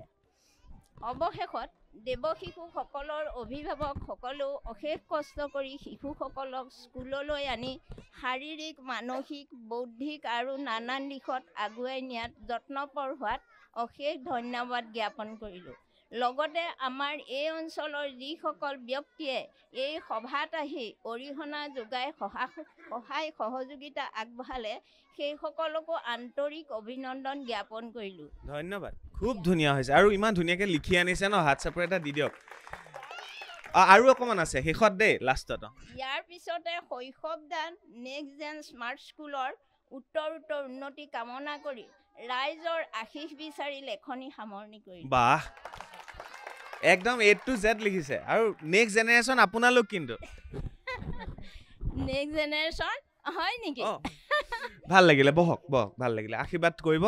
অৱশেষত দেৱশিশুসকলৰ অভিভাৱকসকলেও অশেষ কষ্ট কৰি শিশুসকলক স্কুললৈ আনি শাৰীৰিক মানসিক বৌদ্ধিক আৰু নানান দিশত আগুৱাই নিয়াত যত্নপৰ হোৱাত অশেষ ধন্যবাদ জ্ঞাপন কৰিলোঁ লগতে আমাৰ এই অঞ্চলৰ যিসকল ব্যক্তিয়ে এই সভাত আহি অৰিহণা যোগাই সহায় সহযোগিতা আগবঢ়ালে সেইসকলকো আন্তৰিক অভিনন্দন জ্ঞাপন কৰিলোঁ ধন্যবাদ খুব ধুনীয়া হৈছে আৰু ইমান ধুনীয়াকৈ লিখি আনিছে ন হাত চাপৰ এটা দি দিয়ক আৰু অকণমান আছে শেষত দেই লাষ্টত ইয়াৰ পিছতে শৈশৱদান নেক্সট জেন স্মাৰ্ট স্কুলৰ উত্তৰ উন্নতি কামনা কৰি ৰাইজৰ আশীষ বিচাৰি লেখনি সামৰণি কৰি বাহ একদম A to Z লিখিছে আৰু নেক্সট জেনেৰেশ্যন আপোনালোক কিন্তু নেক্সট জেনেৰেশ্যন হয় নেকি ভাল লাগিলে বহক ভাল লাগিলে আশীৰ্বাদ কৰিব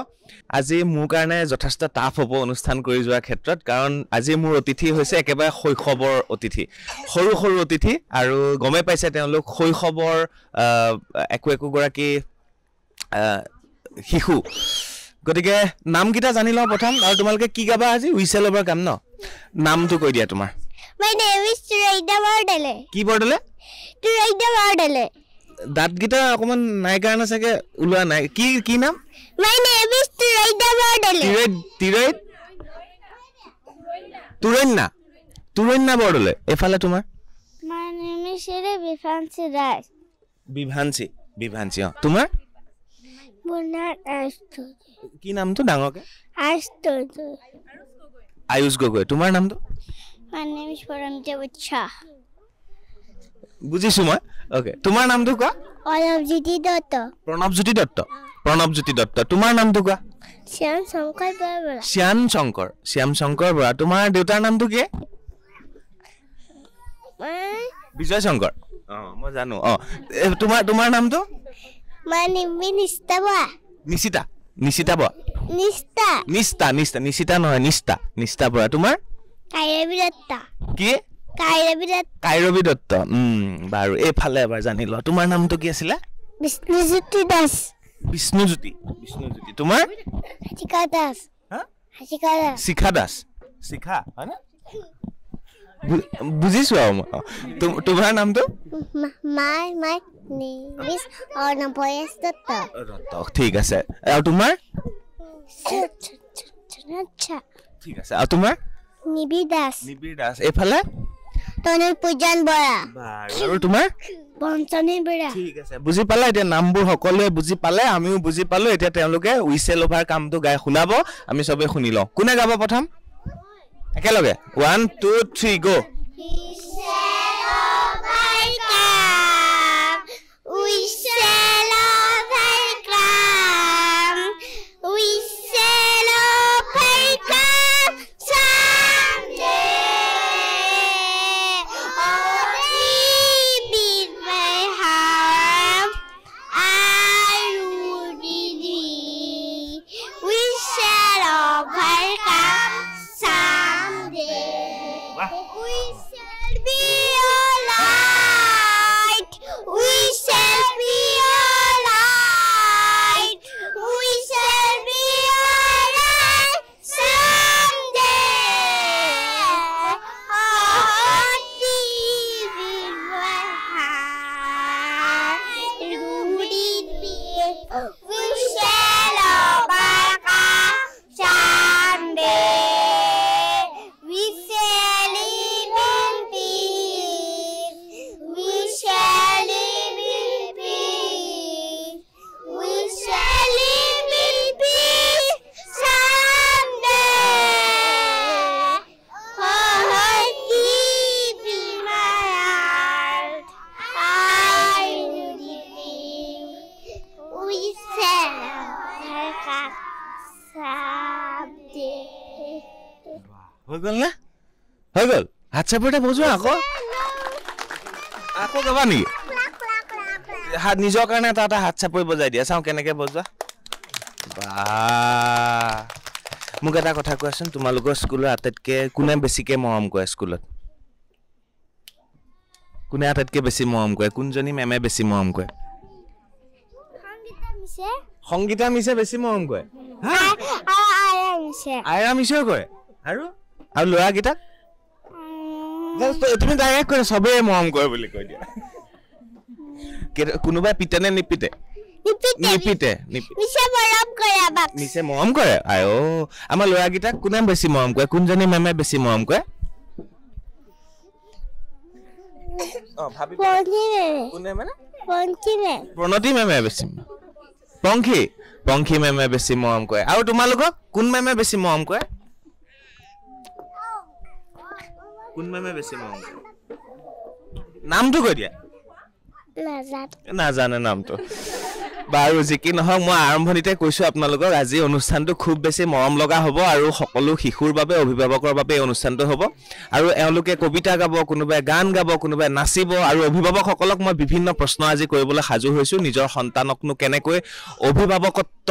আজি মোৰ কাৰণে যথেষ্ট টাফ হ'ব অনুষ্ঠান কৰি যোৱাৰ ক্ষেত্ৰত কাৰণ আজি মোৰ অতিথি হৈছে একেবাৰে শৈশৱৰ অতিথি সৰু অতিথি আৰু গমে পাইছে তেওঁলোক শৈশৱৰ একোগৰাকী শিশু গতিকে নামকেইটা জানি লওঁ প্ৰথম আৰু তোমালোকে কি গাবা আজি উইচেল অভাৰ কাম ন নামটো কৈ দিয়া তোমাৰ My name is Turaida Bardale. কি বৰ্ডলে Turaida Bardale. দাঁতকেইটা অকমান নাই কাৰণে চাগে ওলোৱা নাই কি নাম My name is Turaida Bardale. তুৰন্যা Bordoloi এফালে তোমাৰ My name is Shri Bifansi Raj. বিভাঞ্চি তোমাৰ Bunar Ashtoji. কি নামটো ডাঙৰকে Ashtoji. আয়ুষ গগৈ তোমাৰ নামটো My name is Paramita Shah. বুজিছো মই ওকে তোমাৰ নামটো কোৱা Olabjiti Dotto. প্ৰণৱজ্যোতি দত্ত তোমাৰ নামটো কোৱা Shyam Shankar Barbara. Shyam Shankar Bora তোমাৰ দেউতাৰ নামটো কি বিজয় শংকৰ মই জানো তোমাৰ নামটো My name is Nistaba. Nishita Bora Nishita নহয় নিষ্ঠা বৰা তোমাৰ Kairabi Datta. কি Kairabi Datta. কাইৰবী দত্ত বাৰু এইফালে এবাৰ জানি লোৱা তোমাৰ নামটো কি আছিলে Vishnujyoti Das. বিষ্ণুজ্যোতি তোমাৰ Hachika Das. শিখা দাস হয়নে বুজিছো আৰু মই তোমাৰ নামটো My name is Ornapoyas Datta. ঠিক আছে আৰু তোমাৰ ঠিক আছে আৰু তোমাৰ Nibir Das. এইফালে Tonil Pujan Bora. আৰু তোমাৰ Bonsani Bora. ঠিক আছে বুজি পালা এতিয়া নামবোৰ সকলোৱে বুজি পালে আমিও বুজি পালো এতিয়া তেওঁলোকে উইচেল অভাৰ কামটো গাই শুনাব আমি চবে শুনি লওঁ কোনে গাব প্ৰথম একেলগে 1 2 3 গো হৈ গ'ল না হৈ গ'ল হাত চাপৰিটা বজোৱা আকৌ গাবা নেকি হাত নিজৰ কাৰণে এটা হাত চাপৰি বজাই দিয়া চাওঁ কেনেকে বজোৱা বাহ মোক এটা কথা কোৱাচোন তোমালোকৰ স্কুলৰ আটাইতকৈ কোনে বেছিকৈ মৰম কৰে স্কুলত কোনে আটাইতকৈ বেছি মৰম কৰে কোনজনী মেমে বেছি মৰম কৰে সংগীতা মিছে বেছি মৰম কৰে আইৰা মিছেও কৰে আৰু ল'ৰাকেইটাক তুমি ডাইৰেক্ট কৰে চবেই মৰম কৰে বুলি কৈ দিয়া কোনোবাই পিতে নে নিপিতে নিপিতে নিচে মৰম কৰে আই আমাৰ ল'ৰাকেইটাক কোনে বেছি মৰম কৰে কোনজনী মেমে বেছি মৰম কৰে প্ৰণতি মেমে বেছি পংখী মেমে বেছি মৰম কৰে আৰু তোমালোকক কোন মেমে বেছি মৰম কৰে কোন মেমে বেছি মৰম কৰে নামটো কৈ দিয়া নাজানে নামটো বাৰু যি কি নহওক মই আৰম্ভণিতে কৈছোঁ আপোনালোকক আজি অনুষ্ঠানটো খুব বেছি মৰম লগা হ'ব আৰু সকলো শিশুৰ বাবে অভিভাৱকৰ বাবে এই অনুষ্ঠানটো হ'ব আৰু এওঁলোকে কবিতা গাব কোনোবাই গান গাব কোনোবাই নাচিব আৰু অভিভাৱকসকলক মই বিভিন্ন প্ৰশ্ন আজি কৰিবলৈ সাজু হৈছোঁ নিজৰ সন্তানকনো কেনেকৈ অভিভাৱকত্ব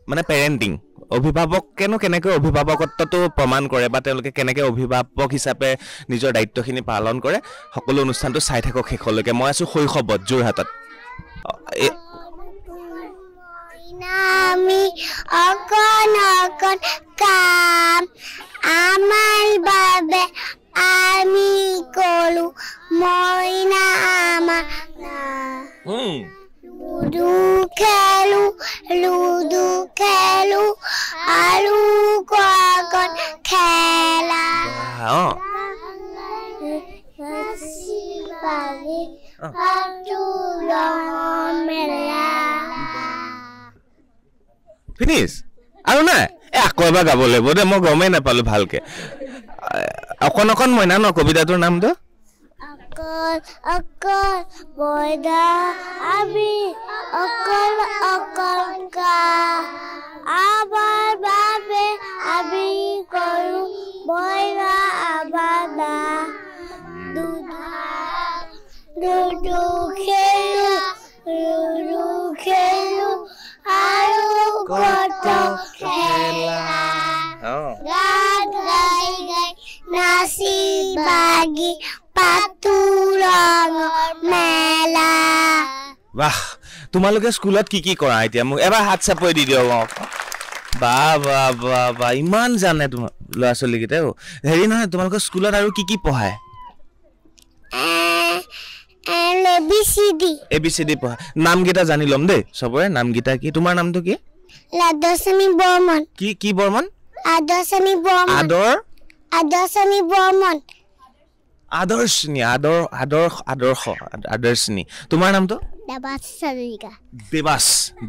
মানে পেৰেণ্টিং অভিভাৱকেনো কেনেকৈ অভিভাৱকত্বটো প্ৰমাণ কৰে বা তেওঁলোকে কেনেকৈ অভিভাৱক হিচাপে নিজৰ দায়িত্বখিনি পালন কৰে সকলো অনুষ্ঠানটো চাই থাকক শেষলৈকে মই আছোঁ শৈশৱত যোৰহাটত আমি অকণ অকণ কাম আমাৰ বাবে আমি কলো মইনা আমাৰ লুডু খেলো আৰু ককন খেলা ফিনিছ আৰু নাই আকৌ এবাৰ গাব লাগিব দে মই গমেই নাপালো ভালকে অকণ অকণ মইনা ন কবিতাটোৰ নামটো অকল অকল বইদা আমি অকল অকল কা আবাৰ বাবে আমি কৰো বইদা আবাদা লুডু খেলো আৰু কত খেলা গান গাই গাই নাচি বাগি পাতু ৰঙৰ মেলা বাহ তোমালোকে স্কুলত কি কৰা এতিয়া মোক এবাৰ হাত চাপৰি দি দিয়ক বা ইমান জানে তোমাৰ ল'ৰা ছোৱালীকেইটা হেৰি নহয় তোমালোকৰ স্কুলত আৰু কি পঢ়ায় ABCD পঢ়ায় নামকেইটা জানি ল'ম দেই চবৰে নামকেইটা কি তোমাৰ নামটো কি আদৰ্শনী বৰ্মন কি বৰ্মন আদৰ্শনী বৰ্মন আদৰ্শনী বৰ্মন আদৰ্শনী তোমাৰ নামটো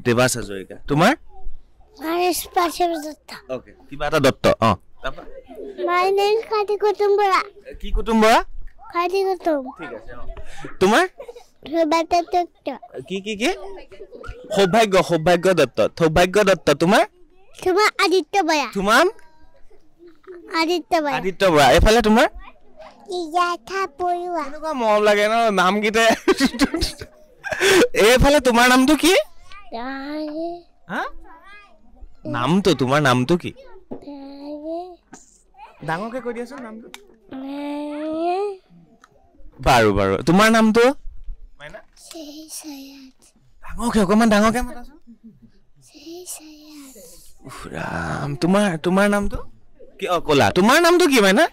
দেৱাস হাজৰিকা তোমাৰ ওকে কিবা এটা Dutta My name Khati Kutum Bora. কি কুতুম বৰা Khati Kutum. ঠিক আছে তোমাৰ Subhata Dutta. কি সৌভাগ্য দত্ত তোমাৰ Tuma Aditya Bora. তোমাৰ আদিত্য বৰা এফালে তোমাৰ Iyatha Porua. এনেকুৱা মৰম লাগে ন নামকেইটা এইফালে তোমাৰ নামটো কি নামটো তোমাৰ নামটো কি ডাঙৰকে কৈ দিয়াচোন নামটো বাৰু তোমাৰ নামটো ডাঙৰকে অকমান ডাঙৰকে মাতাচোন ৰাম তোমাৰ নামটো কি কলা তোমাৰ নামটো কি মাইনা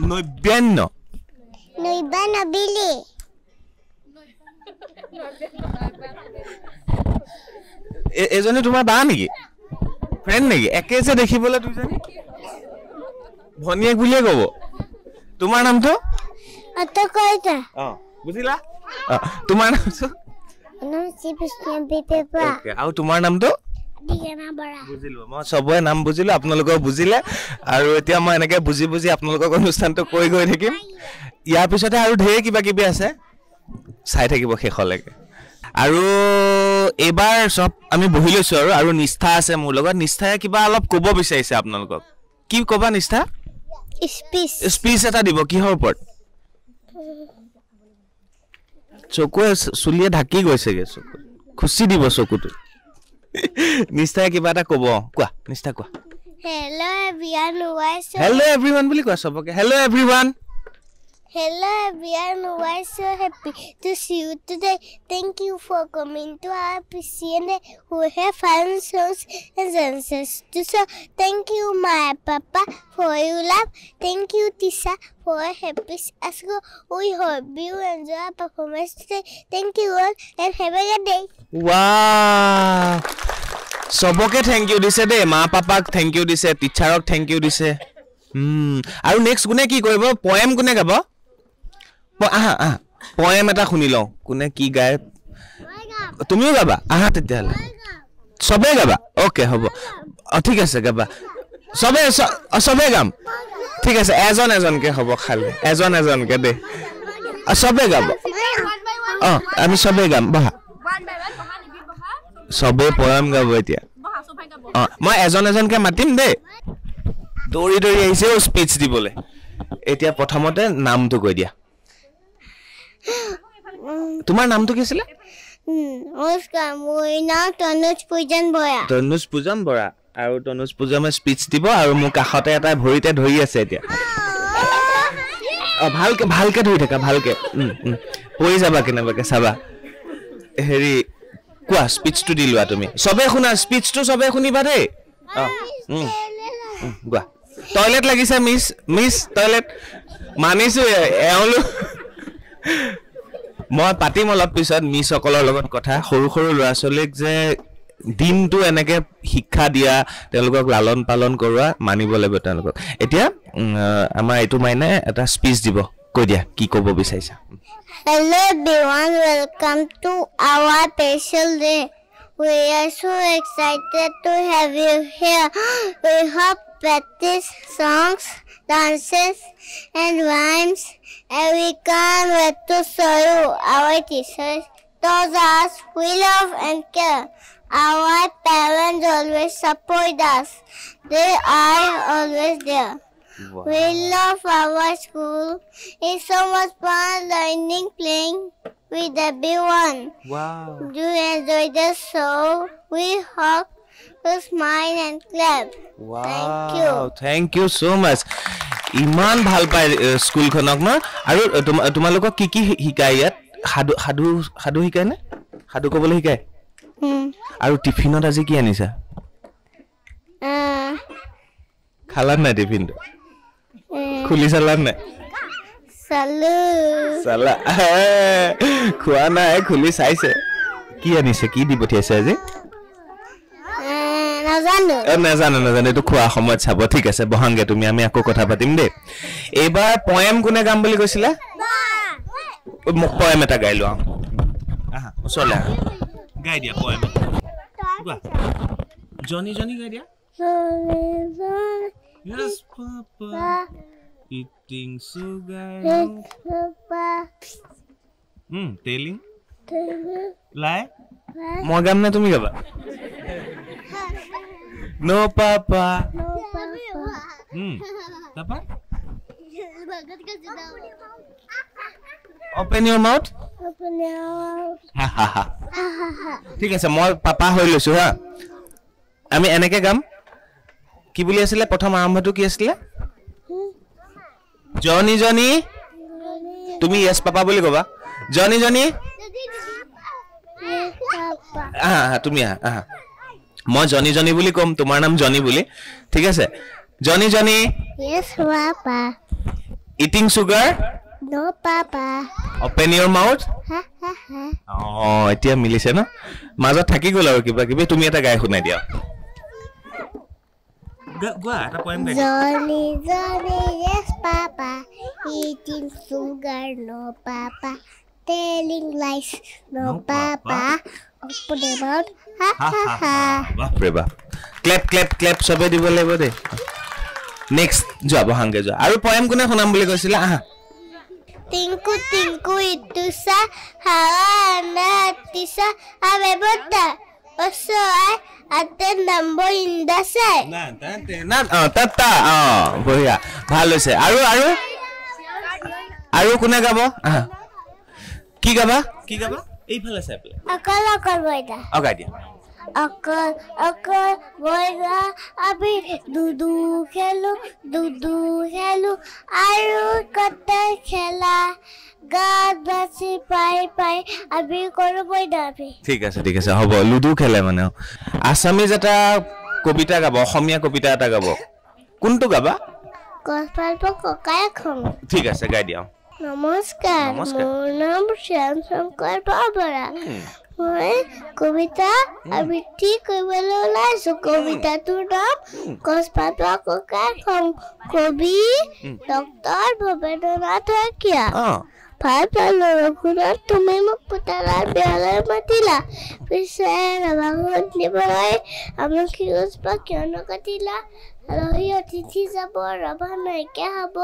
নব্যান্ন এজনী তোমাৰ বা নেকি ফ্ৰেণ্ড নেকি একে যে দেখিবলৈ দুজনী ভনীয়েক বুলিয়ে ক'ব তোমাৰ নামটো বুজিলা তোমাৰ নামটো আৰু তোমাৰ নামটো বুজিলো মই চবৰে নাম বুজিলো আপোনালোকৰ বুজিলে আৰু এতিয়া মই এনেকে বুজি আপোনালোকক অনুষ্ঠানটো কৈ গৈ থাকিম ইয়াৰ পিছতে আৰু ঢেৰ কিবা কিবি আছে চাই থাকিব শেষলৈকে আৰু এইবাৰ সব আমি বহি লৈছো আৰু নিষ্ঠা আছে মোৰ লগত নিষ্ঠায়ে কিবা অলপ ক'ব বিচাৰিছে আপোনালোকক কি ক'বা নিষ্ঠা স্পিচ এটা দিব কিহৰ ওপৰত চকুৱে চুলিয়ে ঢাকি গৈছেগে চকু খুচি দিব চকুটো নিষ্ঠায়ে কিবা এটা ক'ব কোৱা নিষ্ঠা কোৱা Hello everyone, why so Hello everyone বুলি কোৱা সবকে Hello everyone Hello everyone, why so happy to see you today. Thank you for coming to our PCN who have fun songs and dances. So thank you my papa for your love. Thank you Tisha for a happy Asko. We hope you enjoy our performance today. Thank you all and have a good day. Wow. সবকে থ্যাংক ইউ দিছে দে মা পাপাক থ্যাংক ইউ দিছে টিচাৰক থ্যাংক ইউ দিছে আৰু নেক্সট কোনে কি কৰিব পয়েম কোনে গাব আহা পয়েম এটা শুনি লওঁ কোনে কি গায় তুমিও গাবা আহা তেতিয়াহ'লে সবে গাবা ওকে হ'ব ঠিক আছে গাবা সবে গাম ঠিক আছে এজন এজনকে হ'ব খালি এজন এজনকে দে সবে গাব আমি সবে গাম বহা সবে পয়েম গাব এতিয়া মই এজন এজনকে মাতিম দে দৌৰি দৌৰি আহিছে স্পিচ দিবলৈ এতিয়া প্ৰথমতে নামটো কৈ দিয়া তোমাৰ নামটো কি আছিল নমস্কাৰ মোৰ নাম তনুজ পূজন বৰা আৰু তনুজ পূজনে স্পিচ দিব আৰু মোৰ কাষতে এটা ভৰিতে ধৰি আছে এতিয়া ভালকে ভালকে ধৰি থাকা ভালকে পৰি যাবা কেনেবাকে চাবা হেৰি কোৱা স্পিচটো দি লোৱা তুমি সবে শুনা স্পিচটো সবে শুনিবা দেই গোৱা টয়লেট লাগিছে মিছ টয়লেট মানিছো এওঁলো মই পাতিম অলপ পিছত মিছসকলৰ লগত কথা সৰু সৰু ল'ৰা ছোৱালীক যে দিনটো এনেকে শিক্ষা দিয়া তেওঁলোকক লালন পালন কৰোৱা মানিব লাগিব তেওঁলোকক এতিয়া আমাৰ এইটো মাইনে এটা স্পিচ দিব কৈ দিয়া কি ক'ব বিচাৰিছা Hello everyone, welcome to our special day. We are so excited to have you here. We have practiced songs, dances and rhymes and we can't wait to show you our teachers taught us we love and care. Our parents always support us. They are always there. Wow. We love our school. It's so much fun learning, playing with everyone. Wow. Do you enjoy the show? We hope to smile and clap. Wow. Thank you. Thank you so much. ইমান ভাল পায় স্কুলখনক ন আৰু তোমালোকক কি কি শিকায় ইয়াত সাধু শিকায় নে সাধু ক'বলৈ শিকায় আৰু টিফিনত আজি কি আনিছা খালা নাই টিফিনটো খুলি চালা নাই চালা খোৱা নাই খুলি চাইছে কি আনিছে কি দি পঠিয়াইছে আজি নাজানো এইটো খোৱা সময়ত চাব ঠিক আছে বহাংগে তুমি আমি আকৌ কথা পাতিম দেই এইবাৰ পয়েম কোনে গাম বুলি কৈছিলা পয়েম এটা গাই লোৱা আহা ওচৰলৈ গাই দিয়া পয়েম জনি গাই দিয়া Yes, Papa. Eating sugar. Yes, Papa. Telling? Lie? More gam na tumi gaba. No, Papa. No, Papa. Papa? Open your mouth. Open your mouth. Ha ha ha. ঠিক আছে মই পাপা হৈ লৈছো হা আমি এনেকে গাম কি বুলি আছিলে প্ৰথম আৰম্ভটো কি আছিলে জনি তুমি ইয়েস পাপা বুলি কবা জনি আহা তুমি আহা মই জনি বুলি কম তোমাৰ নাম জনি বুলি ঠিক আছে জনি Yes, Papa. Eating sugar? No, Papa. Open your mouth? Ha ha ha. Oh, এতিয়া মিলিছে না মাজত থাকি গল আৰু কিবা কিবি তুমি এটা গায় শুনাই দিয়া গোৱা এটা পয়েম গাই Johnny, yes, Papa. Eating sugar, no, Papa. Telling lies, no, Papa. Open your mouth, ha ha ha. বাপৰে বাপ ক্লেপ সবে দিব লাগিব দে নেক্সট যোৱা বহাংগে যোৱা আৰু পয়েম কোনে শুনাম বুলি কৈছিলা আহা tinku tinku itu sa hawa na tisa ave bota. Also ate number in the side. না তাতা বঢ়িয়া ভাল হৈছে আৰু কোনে গাব কি গাবা এইফালে চাই পেলাই Akal boida. গাই দিয়া Akal boida abi dudu khelu aru kata khela গাত বাসি পাই abi koru boida abi. ঠিক আছে হ'ব লুডু খেলে মানে আসামিজ এটা কবিতা গাব অসমীয়া কবিতা এটা গাব কোনটো গাবা গছপালটো ককাই খং ঠিক আছে গাই দিয়া নমস্কাৰ মোৰ নাম শ্যাম শংকৰ বৰা মই কবিতা আবৃত্তি কৰিবলৈ ওলাইছো কবিতাটোৰ নাম গছপালটো ককাই খং কবি ডক্টৰ ভৱেন্দ্ৰনাথ শইকীয়া ভাল ৰঘুনাথ তুমি মোক পুতলাৰ বিয়ালৈ মাতিলা পিছে ৰাভাঘৰত নিবলৈ আমলখি গছজোপা কিয়নো কাটিলা আলহী অতিথি যাব ৰভা নাইকিয়া হ'ব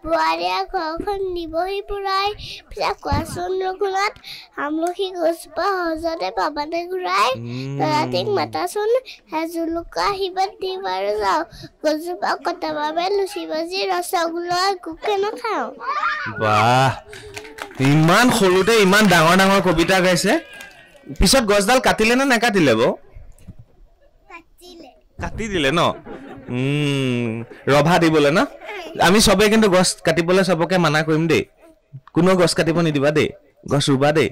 বোৱাৰীয়ে ঘৰখন নিবহি পুৰাই পিছে কোৱাচোন ৰঘুনাথ আমলখি গছজোপা সহজতে পাবানে ঘূৰাই ল'ৰাটিক মাতাচোন হেজুলুকা আহিবা দিম আৰু যাওঁ গছজোপা কটাৰ বাবে লুচি ভাজি ৰসগোল্লা গোকে নাখাওঁ বাহ ইমান সৰুতে ইমান ডাঙৰ কবিতা গাইছে পিছত গছডাল কাটিলে নে নাকাটিলে বৌ কাটি দিলে ন ৰভা দিবলৈ ন আমি সবে কিন্তু গছ কাটিবলৈ সবকে মানা কৰিম দেই কোনো গছ কাটিব নিদিবা দেই গছ ৰুবা দেই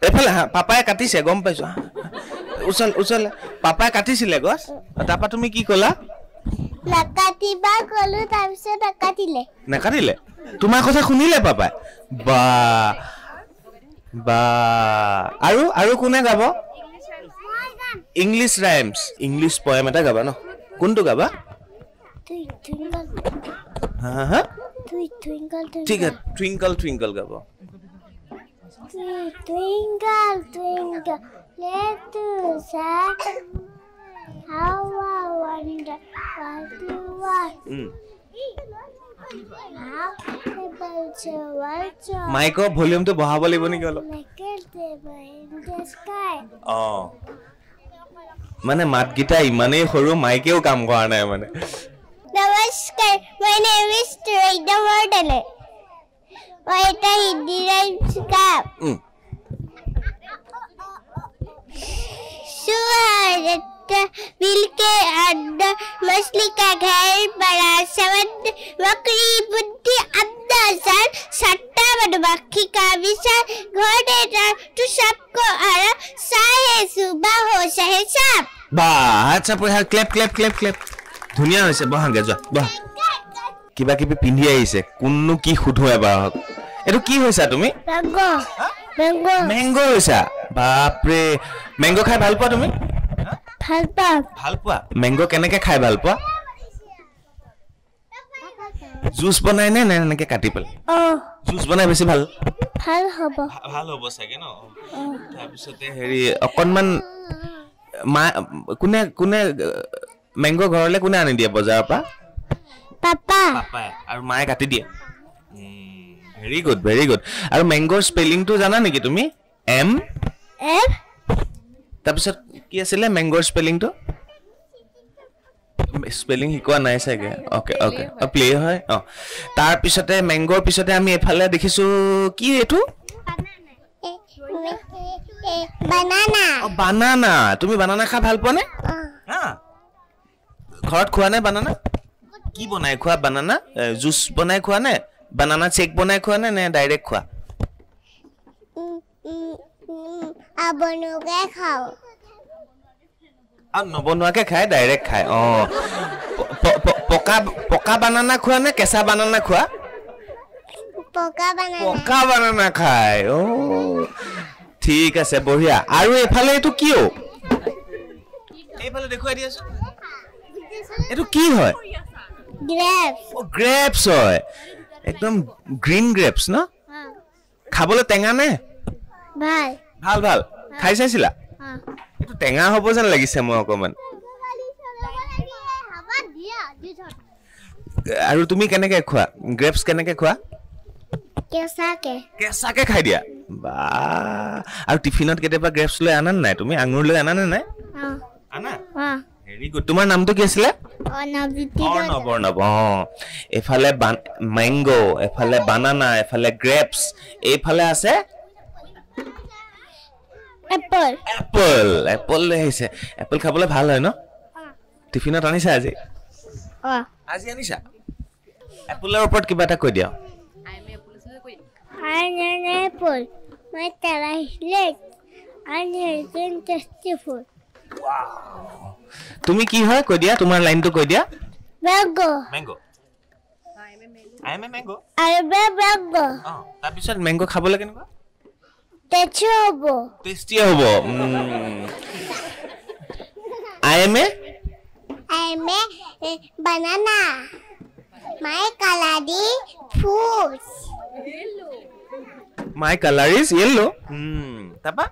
এফালে পাপাই কাটিছে গম পাইছো উচল পাপাই কাটিছিলে গছ তাৰপা তুমি কি ক'লা নাকাটিবা ক'লো তাৰপিছত নাকাটিলে তোমাৰ কথা শুনিলে পাপাই বা আৰু কোনে গাব ইংলিছ ৰাইমছ ইংলিছ পয়েম এটা গাবা ন কোনটো গাবা হা ঠিক আছে টুইংকল টুইংকল গাব Twinkle, twinkle, little star, how I wonder what you are. মাইকৰ ভলিউমটো বঢ়াব লাগিব নেকি অলপ মানে মাতগীতা ইমানেই সৰু মাইকেও কাম কৰা নাই মানে নমস্কাৰ my name is Traida Mordale মই এটা হিন্দী ৰাইম শিকাম सुहारता बिल के अंदर मछली का घर बड़ा समंदर बकरी बुद्धि अंदर सर सट्टा मधुमक्खी का विशाल घोड़े तू सबको आरा चाहे सुबह हो चाहे शाम वाह अच्छा पूरा क्लैप क्लैप क्लैप क्लैप ধুনিয়া হৈছে বহাগে যা বহ কিবা কিবি পিন্ধি আহিছে কোননো কি খুধো এবাৰ এটো কি হৈছা তুমি ম্যাঙ্গো হৈছা বাপৰে ম্যাঙ্গো খাই ভাল পোৱা তুমি ভাল পোৱা ম্যাঙ্গো কেনেকে খাই ভাল পোৱা জুস বনাই নে এনেকে কাটি পেল জুস বনাই বেছি ভাল হ'ব চাগে ন তাৰপিছতে হেৰি অকনমান কোনে ম্যাঙ্গো ঘৰলে কোনে আনি দিয়ে বজাৰৰ পৰা পাপা আৰু মায়ে কাটি দিয়ে ভেৰি গুড আৰু ম্যাঙ্গোৰ স্পেলিংটো জানা নেকি তুমি এম তাৰপিছত কি আছিলে ম্যাঙ্গোৰ স্পেলিংটো স্পেলিং শিকোৱা নাই চাগে ওকে প্লে হয় তাৰপিছতে ম্যাঙ্গোৰ পিছতে আমি এফালে দেখিছো কি এটো বানানা তুমি বানানা খাই ভাল পোৱা নে ঘৰত খোৱা নে বানানা কি বনাই খোৱা বানানা জুস বনাই খোৱা নে বানানা চেক বনাই খোৱা নে ডাইৰেক্ট খোৱা নবনোৱাকে খাও নবনোৱাকে খাই ডাইৰেক্ট খাই পকা বানানা খোৱা নে কেঁচা বানানা খোৱা পকা বানানা খাই ঠিক আছে বঢ়িয়া আৰু এফালে এটো কিও এইফালে দেখুৱাই দি আছো এটো কি হয় গ্ৰেপস হয় একদম গ্ৰীন গ্ৰেপস ন খাবলৈ টেঙা নে ভাল খাই চাইছিলা এটো টেঙা হ'ব যেন লাগিছে মই অকমান আৰু তুমি কেনেকে খোৱা গ্ৰেপস কেনেকে খোৱা কেঁচাকে কেঁচাকে খাই দিয়া বা আৰু টিফিনত কেতিয়াবা গ্ৰেপছ লৈ আনা নাই তুমি আঙুৰ লৈ আনা নে নাই আনা ভেৰি গুড তোমাৰ নামটো কি আছিলে অৰ্ণৱ এফালে মেংগো এফালে বানানা এফালে গ্ৰেপছ এইফালে আছে এপল এপল এপল লৈ আহিছে এপল খাবলৈ ভাল হয় ন টিফিনত আনিছা আজি আজি আনিছা এপলৰ ওপৰত কিবা এটা কৈ দিয়া I'm an apple. My tail is red. I'm tasty food. তুমি কি হয় কৈ দিয়া তোমাৰ লাইনটো কৈ দিয়া Mango. Mango. I am a mango. I am a mango. তাৰপিছত মেংগো খাবলৈ কেনেকুৱা Tasty হ'ব. টেষ্টি হ'ব I am a banana. My color is fruits. My color is yellow. Tapa?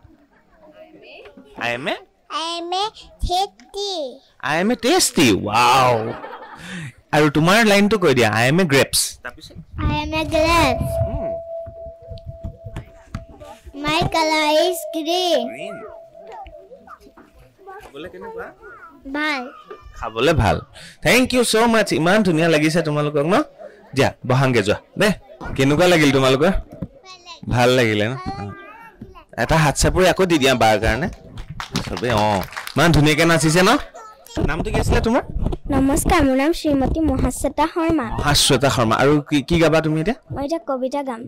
I am a tasty. I am a tasty. Wow. আৰু তোমাৰ লাইনটো কৈ দিয়া I am a grapes. I am a grapes. My color is green. খাবলৈ কেনেকুৱা ভাল খাবলৈ ভাল থেংক ইউ সো মাচ ইমান ধুনীয়া লাগিছে তোমালোকক ন যা বহাংগে যোৱা দে কেনেকুৱা লাগিল তোমালোকৰ ভাল লাগিলে ন এটা হাত চাপৰি আকৌ দি দিয়া বাৰ কাৰণে সবে ইমান ধুনীয়াকৈ নাচিছে ন নামটো কি আছিলে তোমাৰ নমস্কাৰ মোৰ নাম শ্ৰীমতী মহাশ্বেতা শৰ্মা মহাশ্বেতা শৰ্মা আৰু কি গাবা তুমি এতিয়া মই এটা কবিতা গাম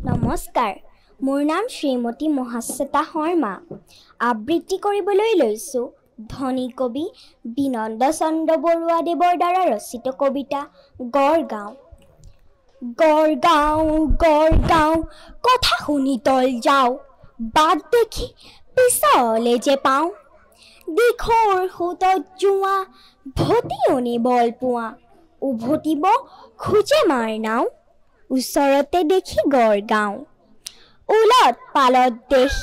নমস্কাৰ মোৰ নাম শ্ৰীমতী মহাশ্বেতা শৰ্মা আবৃত্তি কৰিবলৈ লৈছো ধনী কবি বিনন্দ চন্দ্ৰ বৰুৱাদেৱৰ দ্বাৰা ৰচিত কবিতা গড়গাঁও গড়গাঁও কথা শুনি তল যাওঁ বাট দেখি পিছলে যে পাওঁ দিশৰ সোঁতত যোৱা ভটিয়নি বল পোৱা উভতিব খোজে মাৰ নাও ওচৰতে দেখি গড়গাঁও উলট পালট দেশ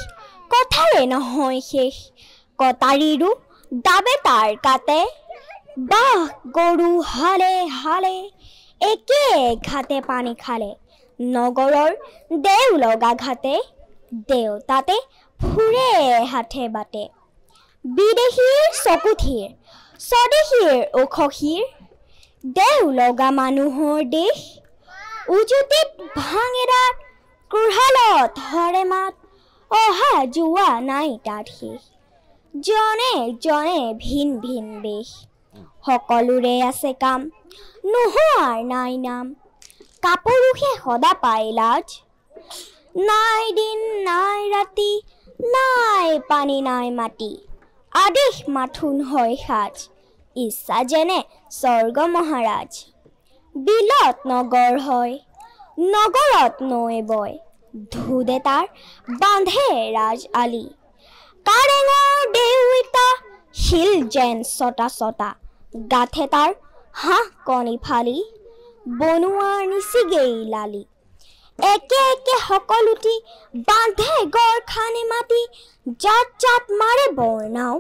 কথাৰে নহয় শেষ কটাৰীৰো দাবে তাৰ কাটে বাহ গৰু হালে হালে একে ঘাটে পানী খালে নগৰৰ দেও লগা ঘাটে দেউতাতে ফুৰে হাতে বাটে বিদেশীৰ চকুথিৰ স্বদেশীৰ উখহীৰ দেও লগা মানুহৰ দেশ উজুতিত ভাঙেৰাত কুঢ়ালত হৰে মাত অহা যোৱা নাই তাত শেষ জনে জনে ভিন ভিন বেশ সকলোৰে আছে কাম নোহোৱাৰ নাই নাম কাপুৰুষে সদা পাই লাজ নাই দিন নাই ৰাতি নাই পানী নাই মাটি আদেশ মাথোন হয় সাজ ইচ্ছা যেনে স্বৰ্গ মহাৰাজ বিলত নগৰ হয় নগৰত নৈ বয় ধুদে তাৰ বান্ধে ৰাজ আলি কাৰেঙৰ দেউতা শিল যেন ছটা ছটা গাঠে তাৰ হাঁহ কণী ফালি বনোৱাৰ নিচিগেই লালি একে একে সকলোটি বান্ধে গড় খানি মাতি জাত জাত মাৰে বৰ্ণাও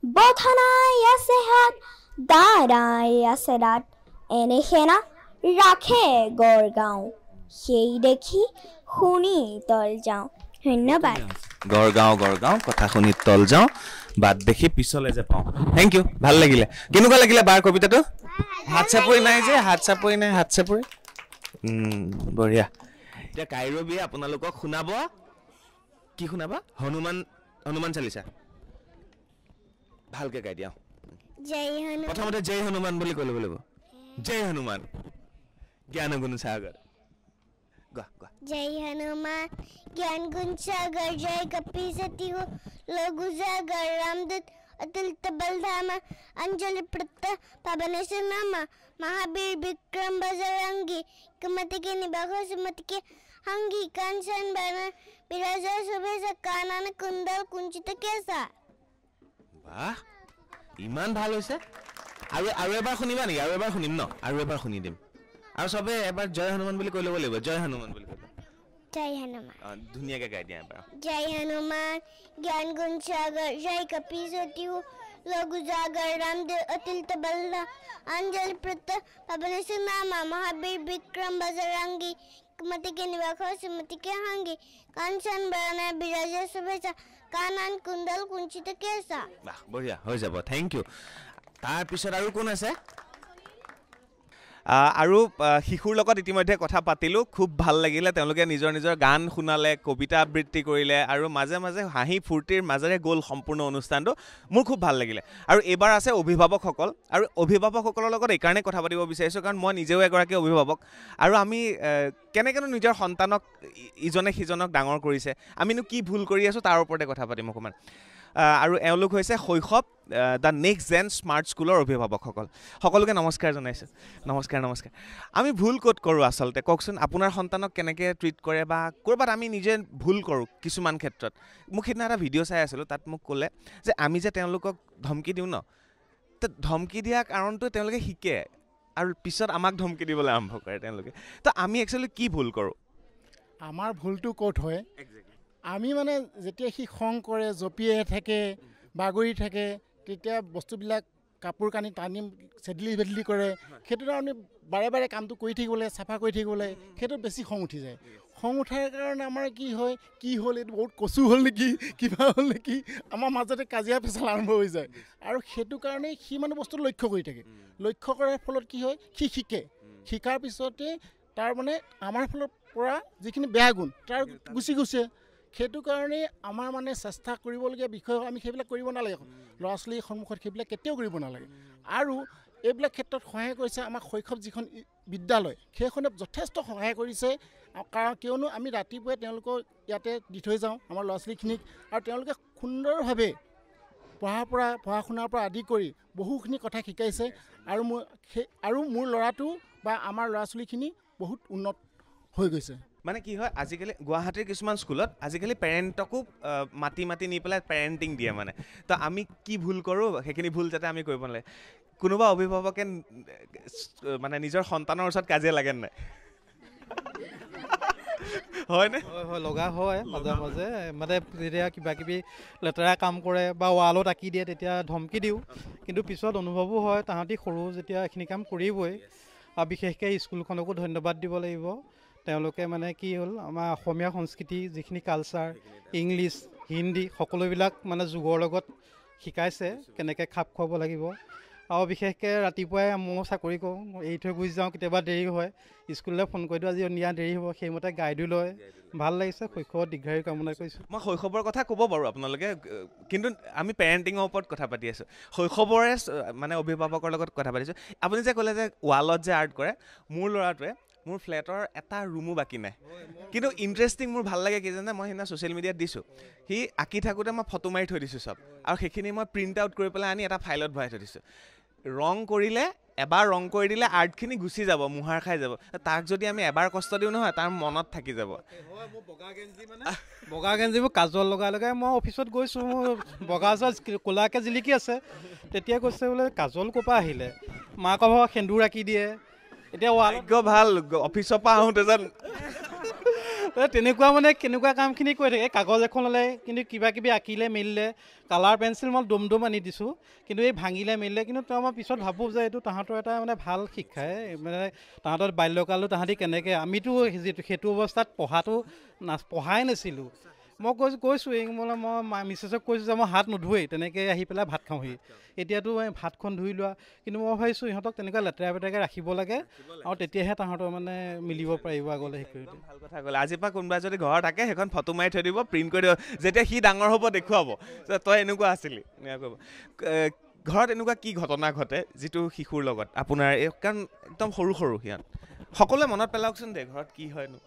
বথনাই আছে হাত দাঁড়াই আছে দাঁত এনে সেনা ৰাখে গড়গাঁও সেই দেখি শুনি তল যাওঁ ধন্যবাদ গড়গাঁও কথা শুনি তল যাওঁ বাট দেখি পিছলে যে পাওঁ থেংক ইউ ভাল লাগিলে কেনেকুৱা লাগিলে বাৰ কবিতাটো হাত চাপৰি নাই যে হাত চাপৰি বঢ়িয়া এতিয়া কাইৰবিয়ে আপোনালোকক শুনাব কি শুনাবা হনুমান চালিচা ভালকে গাই দিয়া প্ৰথমতে জয় হনুমান বুলি কৈ ল'ব লাগিব জয় হনুমান জ্ঞান গুণ সাগৰ जय हनुमान ज्ञान गुण सागर जय कपी सती हो लघु सागर रामदूत अतुलित बलधामा अंजलि प्रत्य पवन नामा महावीर विक्रम बजरंगी कुमति के निबाहो सुमति के हंगी कांचन बन विराजा सुबेसा कानन कुंडल कुंचित केसा বাহ ইমান ভাল হৈছে আৰু এবাৰ শুনিবা নেকি আৰু এবাৰ শুনিম ন আৰু এবাৰ শুনি দিম আৰু সবে এবাৰ জয় হনুমান বুলি কৈ ল'ব লাগিব জয় হনুমান বুলি কৈ जय हनुमान ধুনীয়াকৈ গাই দিয়া এবাৰ जय हनुमान ज्ञान गुण सागर जय कपी सती हो Lagu Jagar Ramdev Atil Taballa Anjali Prata Pabanasuna Mahabir Bikram Bazarangi Kumati ke Nivakho Sumati ke Hangi Kanchan Barana Biraja Subesa Kanan Kundal Kunchita Kesa বাহ বঢ়িয়া হৈ যাব থ্যাংক ইউ তাৰ পিছত আৰু কোন আছে আৰু শিশুৰ লগত ইতিমধ্যে কথা পাতিলোঁ খুব ভাল লাগিলে তেওঁলোকে নিজৰ নিজৰ গান শুনালে কবিতা আবৃত্তি কৰিলে আৰু মাজে মাজে হাঁহি ফূৰ্তিৰ মাজেৰে গ'ল সম্পূৰ্ণ অনুষ্ঠানটো মোৰ খুব ভাল লাগিলে আৰু এইবাৰ আছে অভিভাৱকসকল আৰু অভিভাৱকসকলৰ লগত এইকাৰণে কথা পাতিব বিচাৰিছোঁ কাৰণ মই নিজেও এগৰাকী অভিভাৱক আৰু আমি কেনেকৈনো নিজৰ সন্তানক ইজনে সিজনক ডাঙৰ কৰিছে আমিনো কি ভুল কৰি আছোঁ তাৰ ওপৰতে কথা পাতিম অকণমান আৰু এওঁলোক হৈছে শৈশৱ দ্য নেক্সট জেন স্মাৰ্ট স্কুলৰ অভিভাৱকসকল সকলোকে নমস্কাৰ জনাইছোঁ নমস্কাৰ আমি ভুল ক'ত কৰোঁ আচলতে কওকচোন আপোনাৰ সন্তানক কেনেকৈ ট্ৰিট কৰে বা ক'ৰবাত আমি নিজে ভুল কৰোঁ কিছুমান ক্ষেত্ৰত মোক সেইদিনা এটা ভিডিঅ' চাই আছিলোঁ তাত মোক ক'লে যে আমি যে তেওঁলোকক ধমকি দিওঁ ন তো ধমকি দিয়া কাৰণটো তেওঁলোকে শিকে আৰু পিছত আমাক ধমকি দিবলৈ আৰম্ভ কৰে তেওঁলোকে তো আমি একচুৱেলি কি ভুল কৰোঁ আমাৰ ভুলটো ক'ত হয় আমি মানে যেতিয়া সি খং কৰে জঁপিয়াই থাকে বাগৰি থাকে তেতিয়া বস্তুবিলাক কাপোৰ কানি টানি চেডলি বেডলি কৰে সেইটো কাৰণে বাৰে বাৰে কামটো কৰি থাকিবলৈ চাফা কৰি থাকিবলৈ সেইটো বেছি খং উঠি যায় খং উঠাৰ কাৰণে আমাৰ কি হয় কি হ'ল এইটো বহুত কচু হ'ল নেকি কিবা হ'ল নেকি আমাৰ মাজতে কাজিয়া পেচাল আৰম্ভ হৈ যায় আৰু সেইটো কাৰণে সি মানে বস্তুটো লক্ষ্য কৰি থাকে লক্ষ্য কৰাৰ ফলত কি হয় সি শিকে শিকাৰ পিছতে তাৰ মানে আমাৰ ফালৰ পৰা যিখিনি বেয়া গুণ তাৰ গুচি গৈছে সেইটো কাৰণে আমাৰ মানে চেষ্টা কৰিবলগীয়া বিষয় আমি সেইবিলাক কৰিব নালাগে ল'ৰা ছোৱালীৰ সন্মুখত সেইবিলাক কেতিয়াও কৰিব নালাগে আৰু এইবিলাক ক্ষেত্ৰত সহায় কৰিছে আমাৰ শৈশৱ যিখন বিদ্যালয় সেইখনে যথেষ্ট সহায় কৰিছে কাৰণ কিয়নো আমি ৰাতিপুৱাই তেওঁলোকক ইয়াতে দি থৈ যাওঁ আমাৰ ল'ৰা ছোৱালীখিনিক আৰু তেওঁলোকে সুন্দৰভাৱে পঢ়া শুনাৰ পৰা আদি কৰি বহুখিনি কথা শিকাইছে আৰু মোৰ ল'ৰাটো বা আমাৰ ল'ৰা ছোৱালীখিনি বহুত উন্নত হৈ গৈছে মানে কি হয় আজিকালি গুৱাহাটীৰ কিছুমান স্কুলত আজিকালি পেৰেণ্টকো মাতি নি পেলাই পেৰেণ্টিং দিয়ে মানে তো আমি কি ভুল কৰোঁ সেইখিনি ভুল যাতে আমি কৰিব নালাগে কোনোবা অভিভাৱকে মানে নিজৰ সন্তানৰ ওচৰত কাজিয়া লাগে নাই হয়নে হয় লগা হয় মাজে মাজে মানে যেতিয়া কিবা কিবি লেতেৰা কাম কৰে বা ৱালত আঁকি দিয়ে তেতিয়া ধমকি দিওঁ কিন্তু পিছত অনুভৱো হয় তাহাঁতি সৰু যেতিয়া এইখিনি কাম কৰিবই আৰু বিশেষকৈ স্কুলখনকো ধন্যবাদ দিব লাগিব তেওঁলোকে মানে কি হ'ল আমাৰ অসমীয়া সংস্কৃতি যিখিনি কালচাৰ ইংলিছ হিন্দী সকলোবিলাক মানে যুগৰ লগত শিকাইছে কেনেকৈ খাপ খুৱাব লাগিব আৰু বিশেষকৈ ৰাতিপুৱাই মই চাকৰি কৰোঁ এৰি থৈ গুচি যাওঁ কেতিয়াবা দেৰি হয় স্কুললৈ ফোন কৰি দিওঁ আজি নিয়া দেৰি হ'ব সেইমতে গাইডো লয় ভাল লাগিছে শৈশৱত দীৰ্ঘায়ু কামনা কৰিছোঁ মই শৈশৱৰ কথা ক'ব পাৰোঁ আপোনালোকে কিন্তু আমি পেৰেণ্টিঙৰ ওপৰত কথা পাতি আছোঁ শৈশৱৰে মানে অভিভাৱকৰ লগত কথা পাতিছোঁ আপুনি যে ক'লে যে ৱালত যে আৰ্ট কৰে মোৰ ল'ৰাটোৱে মোৰ ফ্লেটৰ এটা ৰুমো বাকী নাই কিন্তু ইণ্টাৰেষ্টিং মোৰ ভাল লাগে কি জানে মই সেইদিনা ছ'চিয়েল মিডিয়াত দিছোঁ সি আঁকি থাকোঁতে মই ফটো মাৰি থৈ দিছোঁ চব আৰু সেইখিনি মই প্ৰিণ্ট আউট কৰি পেলাই আনি এটা ফাইলত ভৰাই থৈ দিছোঁ ৰং কৰিলে এবাৰ ৰং কৰি দিলে আৰ্টখিনি গুচি যাব মোহাৰ খাই যাব তাক যদি আমি এবাৰ কষ্ট দিওঁ নহয় তাৰ মনত থাকি যাব বগা গেঞ্জিবোৰ কাজল লগাই লগাই মই অফিচত গৈছোঁ মোৰ বগা ক'লাকৈ জিলিকি আছে তেতিয়া কৈছে বোলে কাজল ক'ৰ পৰা আহিলে মাকৰ ঘৰ সেন্দুৰ আঁকি দিয়ে এতিয়া ভাল অফিচৰ পৰা আহোঁতে যেন তেনেকুৱা মানে কেনেকুৱা কামখিনি কৰি থাকে কাগজ এখন ল'লে কিন্তু কিবা কিবি আঁকিলে মেলিলে কালাৰ পেঞ্চিল মই দম আনি দিছোঁ কিন্তু এই ভাঙিলে মেলিলে কিন্তু তেওঁ মই পিছত ভাবোঁ যে এইটো তাহাঁতৰ এটা মানে ভাল শিক্ষাই মানে তাহাঁতৰ বাল্যকালো তাহাঁতি কেনেকৈ আমিতো সেইটো অৱস্থাত পঢ়াই নাছিলোঁ মই কৈছোঁ মই মিছেছক কৈছোঁ যে মই হাত নুধুৱেই তেনেকৈ আহি পেলাই ভাত খাওঁহি এতিয়াতো ভাতখন ধুই লোৱা কিন্তু মই ভাবিছোঁ ইহঁতক তেনেকুৱা লেতেৰা পেতেৰাকৈ ৰাখিব লাগে আৰু তেতিয়াহে তাহাঁতৰ মানে মিলিব পাৰিব আগলৈ শিক্ষয়িত্ৰী ভাল কথা ক'লে আজিৰ পৰা কোনোবাই যদি ঘৰত থাকে সেইখন ফটো মাৰি থৈ দিব প্ৰিণ্ট কৰি দিব যেতিয়া সি ডাঙৰ হ'ব দেখুৱাব যে তই এনেকুৱা আছিলি ঘৰত এনেকুৱা কি ঘটনা ঘটে যিটো শিশুৰ লগত আপোনাৰ কাৰণ একদম সৰু সিহঁত সকলোৱে মনত পেলাওকচোন দে ঘৰত কি হয়নো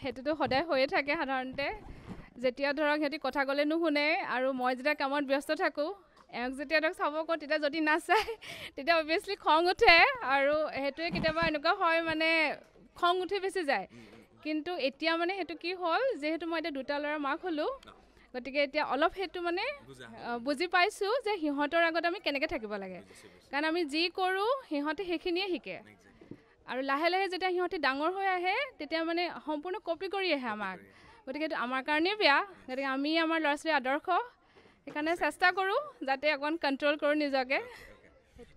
সেইটোতো সদায় হৈয়ে থাকে সাধাৰণতে যেতিয়া ধৰক সিহঁতি কথা ক'লে নুশুনে আৰু মই যেতিয়া কামত ব্যস্ত থাকোঁ এওঁক যেতিয়া ধৰক চাব কওঁ তেতিয়া যদি নাচায় তেতিয়া অভিয়াছলি খং উঠে আৰু সেইটোৱে কেতিয়াবা এনেকুৱা হয় মানে খং উঠি বেছি যায় কিন্তু এতিয়া মানে সেইটো কি হ'ল যিহেতু মই এতিয়া দুটা ল'ৰাৰ মাক হ'লোঁ গতিকে এতিয়া অলপ সেইটো মানে বুজি পাইছোঁ যে সিহঁতৰ আগত আমি কেনেকৈ থাকিব লাগে কাৰণ আমি যি কৰোঁ সিহঁতে সেইখিনিয়ে শিকে আৰু লাহে লাহে যেতিয়া সিহঁতে ডাঙৰ হৈ আহে তেতিয়া মানে সম্পূৰ্ণ কপি কৰি আহে আমাক গতিকে এইটো আমাৰ কাৰণেই বেয়া গতিকে আমি আমাৰ ল'ৰা ছোৱালীৰ আদৰ্শ সেইকাৰণে চেষ্টা কৰোঁ যাতে অকণ কণ্ট্ৰল কৰোঁ নিজকে।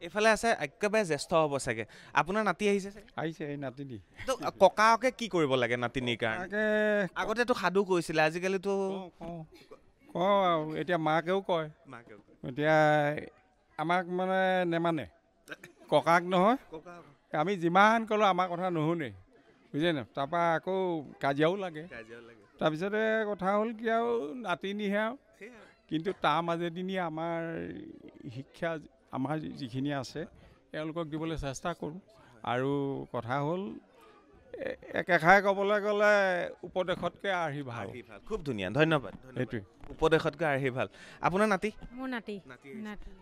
এইফালে আছে একেবাৰে জ্যেষ্ঠ হ'ব চাগে, আপোনাৰ নাতি আহিছে চাগে? আহিছে এই নাতিনি। তো ককাকে কি কৰিব লাগে নাতিনিৰ কাৰণে? আগতেতো সাধু কৈছিলে, আজিকালিতো কওঁ আৰু এতিয়া মাকেও কয়। এতিয়া আমাক মানে নেমানে, ককাক নহয়, আমি যিমান ক'লেও আমাৰ কথা নুশুনে, বুজিছে নাই? তাৰপৰা আকৌ কাজিয়াও লাগে। তাৰপিছতে কথা হ'ল কি আৰু নাতিনিহে আৰু, কিন্তু তাৰ মাজেদিনি আমাৰ শিক্ষা আমাৰ যিখিনি আছে তেওঁলোকক দিবলৈ চেষ্টা কৰোঁ। আৰু কথা হ'ল একেষাৰে ক'বলৈ গ'লে উপদেশতকৈ আৰ্হি ভাল। খুব ধুনীয়া, ধন্যবাদ। সেইটোৱে, উপদেশতকৈ আৰ্হি ভাল। আপোনাৰ নাতি? মোৰ নাতি।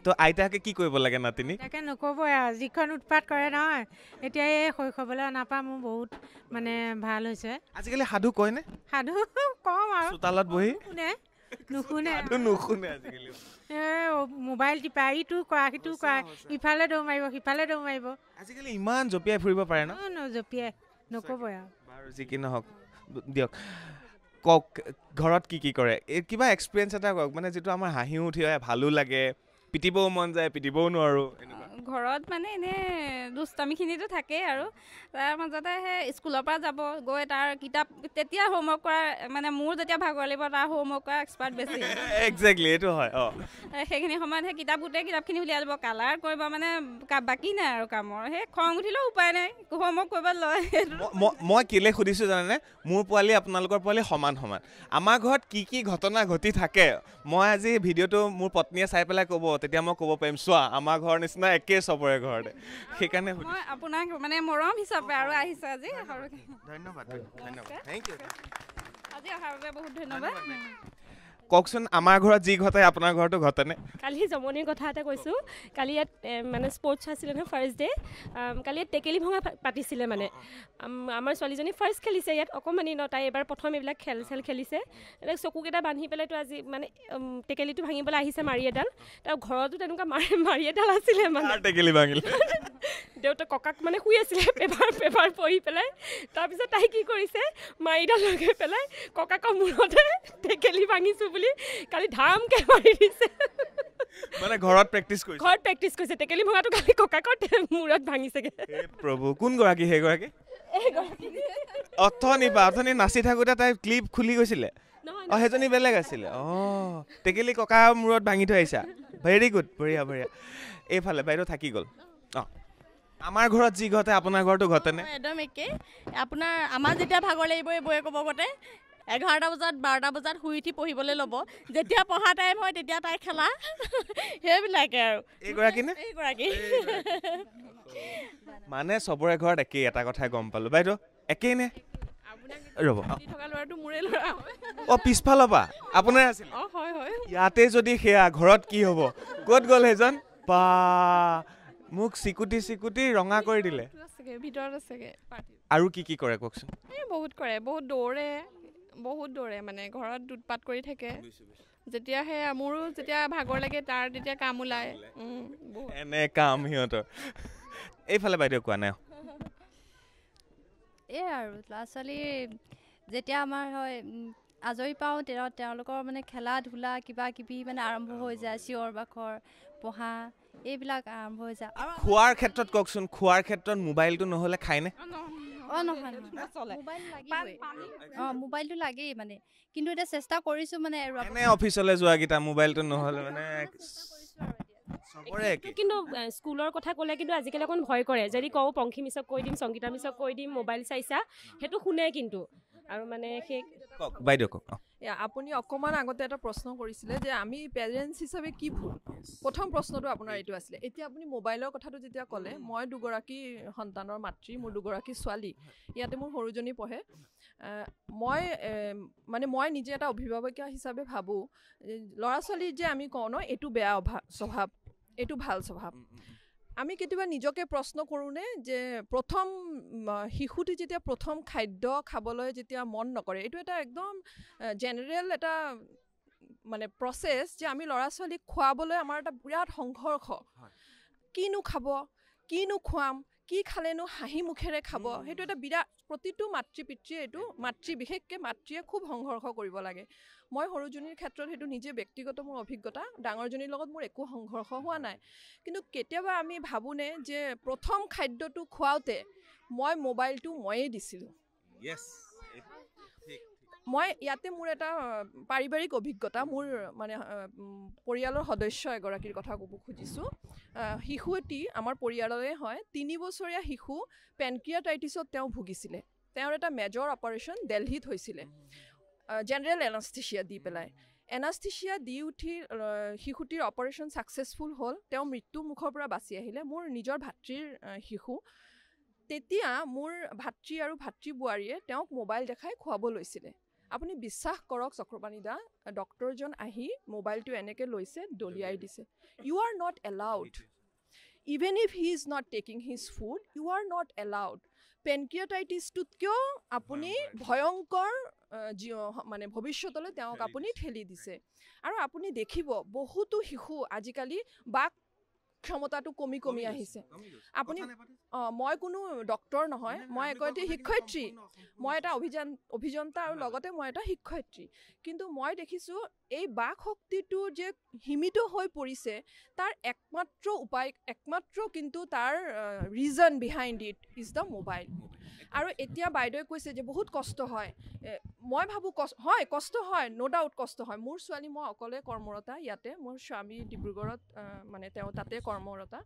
তো আইতাকে কি কৰিব লাগে নাতিনি? তাকে নক'বই আৰু, যিখন উৎপাত কৰে নহয়, এতিয়া এই শৈশৱলৈ অনাৰ পৰা মোৰ বহুত মানে ভাল হৈছে। আজিকালি সাধু কয়নে? সাধু কওঁ আৰু চোতালত বহি নুশুনে আজিকালি। মোবাইল টিপা, ইটো কৰা সিটো কৰা, ইফালে দৌৰ মাৰিব সিফালে দৌৰ মাৰিব। আজিকালি ইমান জঁপিয়াই ফুৰিব পাৰে ন? জঁপিয়াই নক'বই আৰু। বাৰু যি কি নহওক দিয়ক, কওক ঘৰত কি কি কৰে, কিবা এক্সপিৰিয়েঞ্চ এটা কওক, মানে যিটো আমাৰ হাঁহিও উঠি আহে, ভালো লাগে, পিটিবও মন যায়, পিটিবও নোৱাৰোঁ। ঘৰত মানে এনেই দুষ্টামিখিনিতো থাকেই আৰু তাৰ মাজতে সেই স্কুলৰ পৰা যাব গৈ তাৰ কিতাপ, তেতিয়া হোমৱৰ্ক কৰা মানে মোৰ যেতিয়া ভাগৰ লাগিব তাৰ হোমৱৰ্ক কৰা এক্সপাৰ্ট বেছি। একজেক্টলি, এইটো হয়। সেইখিনি সময়ত সেই গোটেই কিতাপখিনি উলিয়াই দিব, কালাৰ কৰিব, মানে বাকী নাই আৰু কামৰ। সেই খং উঠিলেও উপায় নাই, হোমৱৰ্ক কৰিব লয়। মই কেলৈ সুধিছোঁ জানেনে? মোৰ পোৱালি আপোনালোকৰ পোৱালি সমান সমান। আমাৰ ঘৰত কি কি ঘটনা ঘটি থাকে, মই আজি ভিডিঅ'টো মোৰ পত্নীয়ে চাই পেলাই ক'ব, তেতিয়া মই ক'ব পাৰিম, চোৱা আমাৰ ঘৰৰ নিচিনা একেই চবৰে ঘৰতে। সেইকাৰণে মই আপোনাক মানে মৰম হিচাপে আৰু আহিছোঁ আজি। ধন্যবাদ, ধন্যবাদ, থেংক ইউ। আজি অহাৰ বাবে বহুত ধন্যবাদ। কওকচোন, আমাৰ ঘৰত যি ঘটে আপোনাৰ ঘৰতো ঘটেনে? কালি জমনিৰ কথা এটা কৈছোঁ। কালি ইয়াত মানে স্পৰ্টছ আছিলে নহয়, ফাৰ্ষ্ট ডে'। কালি ইয়াত টেকেলি ভঙা পাতিছিলে। মানে আমাৰ ছোৱালীজনী ফাৰ্ষ্ট খেলিছে ইয়াত, অকণমানি ন, তাই এবাৰ প্ৰথম এইবিলাক খেল খেলিছে। চকুকেইটা বান্ধি পেলাইতো আজি মানে টেকেলিটো ভাঙিবলৈ আহিছে মাৰি এডাল। তাৰ ঘৰতো তেনেকুৱা মাৰি এডাল আছিলে, মানে টেকেলি ভাঙিলে। দেউতা ককাক মানে শুই আছিলে, পেপাৰ পঢ়ি পেলাই। তাৰপিছত তাই কি কৰিছে, মাৰিডাল লগাই পেলাই ককাকৰ মূৰতে টেকেলি ভাঙিছোঁ বুলি কালি ধামকৈ মাৰি দিছে। মানে ঘৰত প্ৰেক্টিচ কৰিছে টেকেলি ভঙাটো, কালি ককাকৰ মূৰত ভাঙিছেগৈ। প্ৰভু, কোন গৰাকী? সেইগৰাকী অথনি নাচি থাকোঁতে তাই ক্লিপ খুলি গৈছিলে। সেইজনী বেলেগ আছিলে। টেকেলি ককাৰ মূৰত ভাঙি থৈ আহিছা, ভেৰি গুড, বঢ়িয়া বঢ়িয়া। এইফালে বাইদেউ থাকি গ'ল। আমাৰ ঘৰত যি ঘটে আপোনাৰ ঘৰতো ঘটেনে? একদম একেই। আপোনাৰ আমাৰ যেতিয়া ভাগৰ লাগিব, এই বৌয়ে ক'ব গতে 11টা বজাত 12টা বজাত শুই উঠি পঢ়িবলৈ ল'ব, যেতিয়া পঢ়া টাইম হয় তেতিয়া তাই খেলা, সেইবিলাকে আৰু। এইগৰাকী নে? এইগৰাকী। মানে চবৰে ঘৰত একেই, এটা কথাই গম পালোঁ। বাইদেউ একেই নে? ৰ'ব, পিছফালৰ পৰা আপোনাৰ আছিল? ইয়াতে যদি সেয়া, ঘৰত কি হ'ব? ক'ত গ'ল সেইজন? বা মোক চিকুটি ৰঙা কৰি দিলে। ভিতৰত আছেগে। আৰু কি কি কৰে কওকচোন? বহুত কৰে, বহুত দৌৰে, মানে ঘৰত উৎপাত কৰি থাকে। যেতিয়া মোৰো যেতিয়া ভাগৰ লাগে তাৰ তেতিয়া কাম ওলায়। এনে কাম সিহঁতৰ। এইফালে বাইদেউ কোৱা নাই। এই আৰু ল'ৰা ছোৱালী যেতিয়া আমাৰ হয় আজৰি পাওঁ, তেওঁলোকৰ মানে খেলা ধূলা কিবা কিবি মানে আৰম্ভ হৈ যায়, চিঞৰ বাখৰ, পঢ়া, এইবিলাক আৰম্ভ হৈ যায়। আৰু খোৱাৰ ক্ষেত্ৰত কওকচোন, খোৱাৰ ক্ষেত্ৰত মোবাইলটো নহ'লে খায়নে? নহয়, মোবাইলটো লাগেই মানে, কিন্তু এতিয়া চেষ্টা কৰিছোঁ মানে। অফিচলৈ যোৱাকেইটা মোবাইলটো নহ'লে মানে কিন্তু স্কুলৰ কথা ক'লে কিন্তু আজিকালি অকণ ভয় কৰে। যদি কওঁ পংখী মিছক কৈ দিম, সংগীতা মিছক কৈ দিম, মোবাইল চাইছা, সেইটো শুনে কিন্তু। আৰু মানে সেই বাইদেউ কওক। আপুনি অকণমান আগতে এটা প্ৰশ্ন কৰিছিলে যে আমি পেৰেণ্টছ হিচাপে কি ভুল, প্ৰথম প্ৰশ্নটো আপোনাৰ এইটো আছিলে। এতিয়া আপুনি মোবাইলৰ কথাটো যেতিয়া ক'লে, মই দুগৰাকী সন্তানৰ মাতৃ, মোৰ দুগৰাকী ছোৱালী, ইয়াতে মোৰ সৰুজনী পঢ়ে। মই নিজে এটা অভিভাৱিকা হিচাপে ভাবোঁ, ল'ৰা ছোৱালীৰ যে আমি কওঁ ন এইটো বেয়া স্বভাৱ, এইটো ভাল স্বভাৱ। আমি কেতিয়াবা নিজকে প্ৰশ্ন কৰোঁনে যে প্ৰথম শিশুটি যেতিয়া প্ৰথম খাদ্য খাবলৈ যেতিয়া মন নকৰে, এইটো এটা একদম জেনেৰেল এটা মানে প্ৰচেছ যে আমি ল'ৰা ছোৱালীক খুৱাবলৈ আমাৰ এটা বিৰাট সংঘৰ্ষ। কিনো খাব, কিনো খুৱাম, কি খালেনো হাঁহি মুখেৰে খাব, সেইটো এটা বিৰাট প্ৰতিটো মাতৃ পিতৃয়ে, এইটো বিশেষকৈ মাতৃয়ে খুব সংঘৰ্ষ কৰিব লাগে। মই সৰুজনীৰ ক্ষেত্ৰত সেইটো নিজে ব্যক্তিগত মোৰ অভিজ্ঞতা, ডাঙৰজনীৰ লগত মোৰ একো সংঘৰ্ষ হোৱা নাই। কিন্তু কেতিয়াবা আমি ভাবোঁনে যে প্ৰথম খাদ্যটো খুৱাওঁতে মই মোবাইলটো ময়েই দিছিলোঁ। মই ইয়াতে মোৰ এটা পাৰিবাৰিক অভিজ্ঞতা, মোৰ মানে পৰিয়ালৰ সদস্য এগৰাকীৰ কথা ক'ব খুজিছোঁ। শিশু এটি আমাৰ পৰিয়ালৰে হয়, 3 বছৰীয়া শিশু পেনক্ৰিয়াটাইটিছত তেওঁ ভুগিছিলে। তেওঁৰ এটা মেজৰ অপাৰেশ্যন দিল্লীত হৈছিলে, জেনেৰেল এনাস্থেচিয়া দি পেলাই। এনাস্থেচিয়া দি উঠি শিশুটিৰ অপাৰেশ্যন ছাকচেছফুল হ'ল, তেওঁ মৃত্যু মুখৰ পৰা বাচি আহিলে। মোৰ নিজৰ ভাতৃৰ শিশু। তেতিয়া মোৰ ভাতৃ আৰু ভাতৃ বোৱাৰীয়ে তেওঁক মোবাইল দেখাই খুৱাব লৈছিলে। আপুনি বিশ্বাস কৰক চক্ৰপাণী দা, ডক্টৰজন আহি মোবাইলটো এনেকৈ লৈছে, দলিয়াই দিছে। You are not allowed, even if he is not taking his food, you are not allowed. পেনক্ৰিয়াটাইটিছটোতকৈও আপুনি ভয়ংকৰ মানে ভৱিষ্যতলৈ তেওঁক আপুনি ঠেলি দিছে। আৰু আপুনি দেখিব বহুতো শিশু আজিকালি বাক ক্ষমতাটো কমি আহিছে। আপুনি মই কোনো ডক্টৰ নহয়, মই এগৰাকী শিক্ষয়িত্ৰী, মই এটা অভিযন্তা আৰু লগতে মই এটা শিক্ষয়িত্ৰী। কিন্তু মই দেখিছোঁ এই বাক শক্তিটো যে সীমিত হৈ পৰিছে, তাৰ একমাত্ৰ কিন্তু তাৰ reason behind it is the mobile. আৰু এতিয়া বাইদেৱে কৈছে যে বহুত কষ্ট হয়, মই ভাবোঁ কষ্ট হয়, ন' ডাউট কষ্ট হয়। মোৰ ছোৱালী, মই অকলে কৰ্মৰতা ইয়াতে, মোৰ স্বামী ডিব্ৰুগড়ত মানে তেওঁ তাতে কৰ্মৰতা।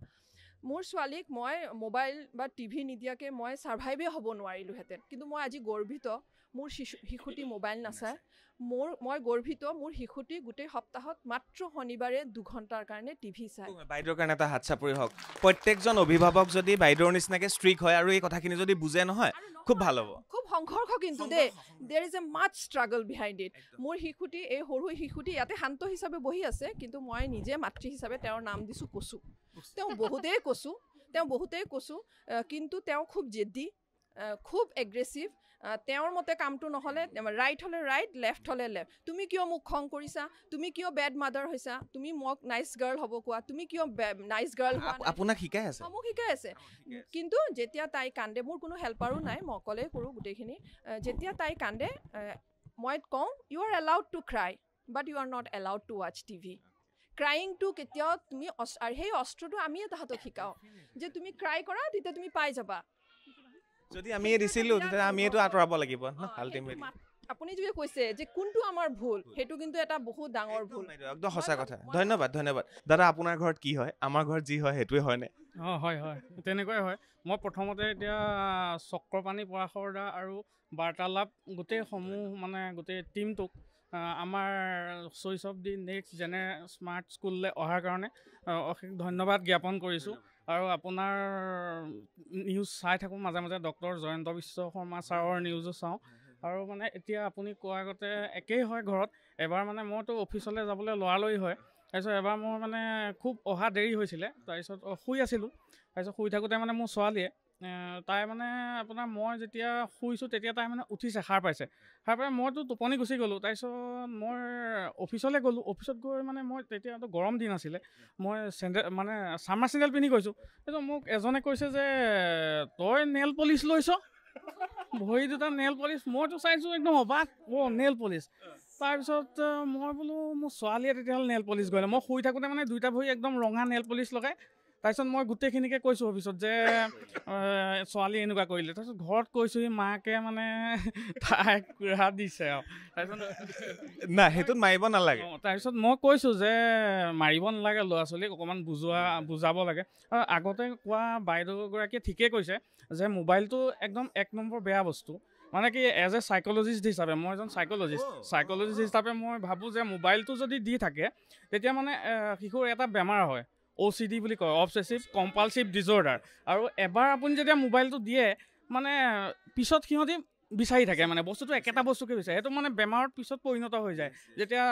মোৰ ছোৱালীক মই মোবাইল বা টিভি নিদিয়াকৈ মই ছাৰ্ভাইভে হ'ব নোৱাৰিলোহেঁতেন। কিন্তু মই আজি গৰ্বিত, মোৰ শিশুটি মোবাইল নাচায়। মই গৰ্বিত, মোৰ শিশুটি গোটেই সপ্তাহত মাত্ৰ শনিবাৰে 2 ঘণ্টাৰ কাৰণে টিভি চায়। বাইদেউৰ কাৰণে এটা হাত চাপৰি হওক। প্ৰত্যেকজন অভিভাৱক যদি বাইদেউৰ নিচিনাকৈ ষ্ট্ৰিক হয় আৰু এই কথাখিনি যদি বুজে নহয়, খুব ভাল হ'ব। খুব সংঘৰ্ষ কিন্তু দেই, there is a much struggle behind it. মোৰ শিশুটি, এই সৰু শিশুটি ইয়াতে শান্ত হিচাপে বহি আছে, কিন্তু মই নিজে মাতৃ হিচাপে তেওঁৰ নাম দিছোঁ কচু। তেওঁ বহুতেই কচু, কিন্তু তেওঁ খুব জেদি, খুব এগ্ৰেছিভ। তেওঁৰ মতে কামটো নহ'লে ৰাইট হ'লে ৰাইট, লেফ্ট হ'লে লেফ্ট। তুমি কিয় মোক খং কৰিছা, তুমি কিয় বেড মাদাৰ হৈছা, তুমি মোক নাইচ গাৰ্ল হ'ব কোৱা, তুমি কিয় নাইচ গাৰ্ল হোৱা নাই। আপোনাক শিকাই আছে? মোক শিকাই আছে। কিন্তু যেতিয়া তাই কান্দে, মোৰ কোনো হেল্পাৰো নাই, মই অকলেই কৰোঁ গোটেইখিনি। যেতিয়া তাই কান্দে মই কওঁ, you are allowed to cry, but you are not allowed to watch TV. ক্ৰাইংটো কেতিয়াও তুমি, আৰু সেই অস্ত্ৰটো আমিয়ে তাহাঁতক শিকাওঁ যে তুমি ক্ৰাই কৰা, তেতিয়া তুমি পাই যাবা। যদি আমিয়ে দিছিলোঁ তেতিয়া আমিয়েতো আঁতৰাব লাগিব আল্টিমেটলি। আপুনি যদি কৈছে যে কোনটো আমাৰ ভুল, সেইটো কিন্তু এটা বহুত ডাঙৰ ভুল। একদম সঁচা কথা। ধন্যবাদ। দাদা, আপোনাৰ ঘৰত কি হয়? আমাৰ ঘৰত যি হয় সেইটোৱে হয়নে? হয়, তেনেকুৱাই হয়। মই প্ৰথমতে এতিয়া চক্ৰপাণী পৰাশৰদা আৰু বাৰ্তালাপ গোটেই সমূহ মানে গোটেই টীমটোক আমাৰ choice of the next smart স্কুললৈ অহাৰ কাৰণে অশেষ ধন্যবাদ জ্ঞাপন কৰিছোঁ। আৰু আপোনাৰ নিউজ চাই থাকোঁ মাজে মাজে, ডক্টৰ জয়ন্ত বিশ্ব শৰ্মা ছাৰৰ নিউজো চাওঁ। আৰু মানে এতিয়া আপুনি কোৱাৰ আগতে একেই হয় ঘৰত। এবাৰ মানে মইতো অফিচলৈ যাবলৈ লৰালৰি হয়, তাৰপিছত এবাৰ মোৰ মানে খুব অহা দেৰি হৈছিলে, তাৰপিছত শুই আছিলোঁ। তাৰপিছত শুই থাকোঁতে মানে মোৰ ছোৱালীয়ে তাই মানে আপোনাৰ মই যেতিয়া শুইছোঁ তেতিয়া তাই মানে উঠিছে, সাৰ পাইছে। সাৰ পাই মইতো টোপনি গুচি গ'লোঁ। তাৰপিছত মই অফিচলৈ গ'লোঁ। অফিচত গৈ মানে মই তেতিয়াতো গৰম দিন আছিলে, মই মানে চামাৰ চেণ্ডেল পিন্ধি গৈছোঁ। তাৰপিছত মোক এজনে কৈছে যে তই নেল পলিচ লৈছ, ভৰি দুটা নেল পলিচ। মইতো চাইছোঁ একদম অবাক, নেল পলিচ। তাৰপিছত মই বোলো মোৰ ছোৱালীয়ে তেতিয়াহ'লে নেল পলিচ গ'লে। মই শুই থাকোঁতে মানে 2টা ভৰি একদম ৰঙা নেল পলিচ লগাই। তাৰপিছত মই গোটেইখিনিকে কৈছোঁ অফিচত যে ছোৱালী এনেকুৱা কৰিলে। তাৰপিছত ঘৰত কৈছোঁহি, মাকে মানে তাইক কুৰা দিছে আৰু। তাৰপিছত নাই, সেইটোত মাৰিব নালাগে। তাৰপিছত মই কৈছোঁ যে মাৰিব নালাগে, ল'ৰা ছোৱালীক অকণমান বুজাব লাগে। আৰু আগতে কোৱা বাইদেউগৰাকীয়ে ঠিকেই কৈছে যে মোবাইলটো একদম 1 নম্বৰ বেয়া বস্তু। মানে কি এজ এ চাইক'লজিষ্ট হিচাপে, মই এজন চাইক'লজিষ্ট হিচাপে মই ভাবোঁ যে মোবাইলটো যদি দি থাকে তেতিয়া মানে শিশুৰ এটা বেমাৰ হয়, OCD বুলি কয়, অবছেছিভ কম্পালছিভ ডিজৰ্ডাৰ। আৰু এবাৰ আপুনি যেতিয়া মোবাইলটো দিয়ে মানে পিছত সিহঁতি বিচাৰি থাকে, মানে বস্তুটো একেটা বস্তুকে বিচাৰে। সেইটো মানে বেমাৰত পিছত পৰিণত হৈ যায়। যেতিয়া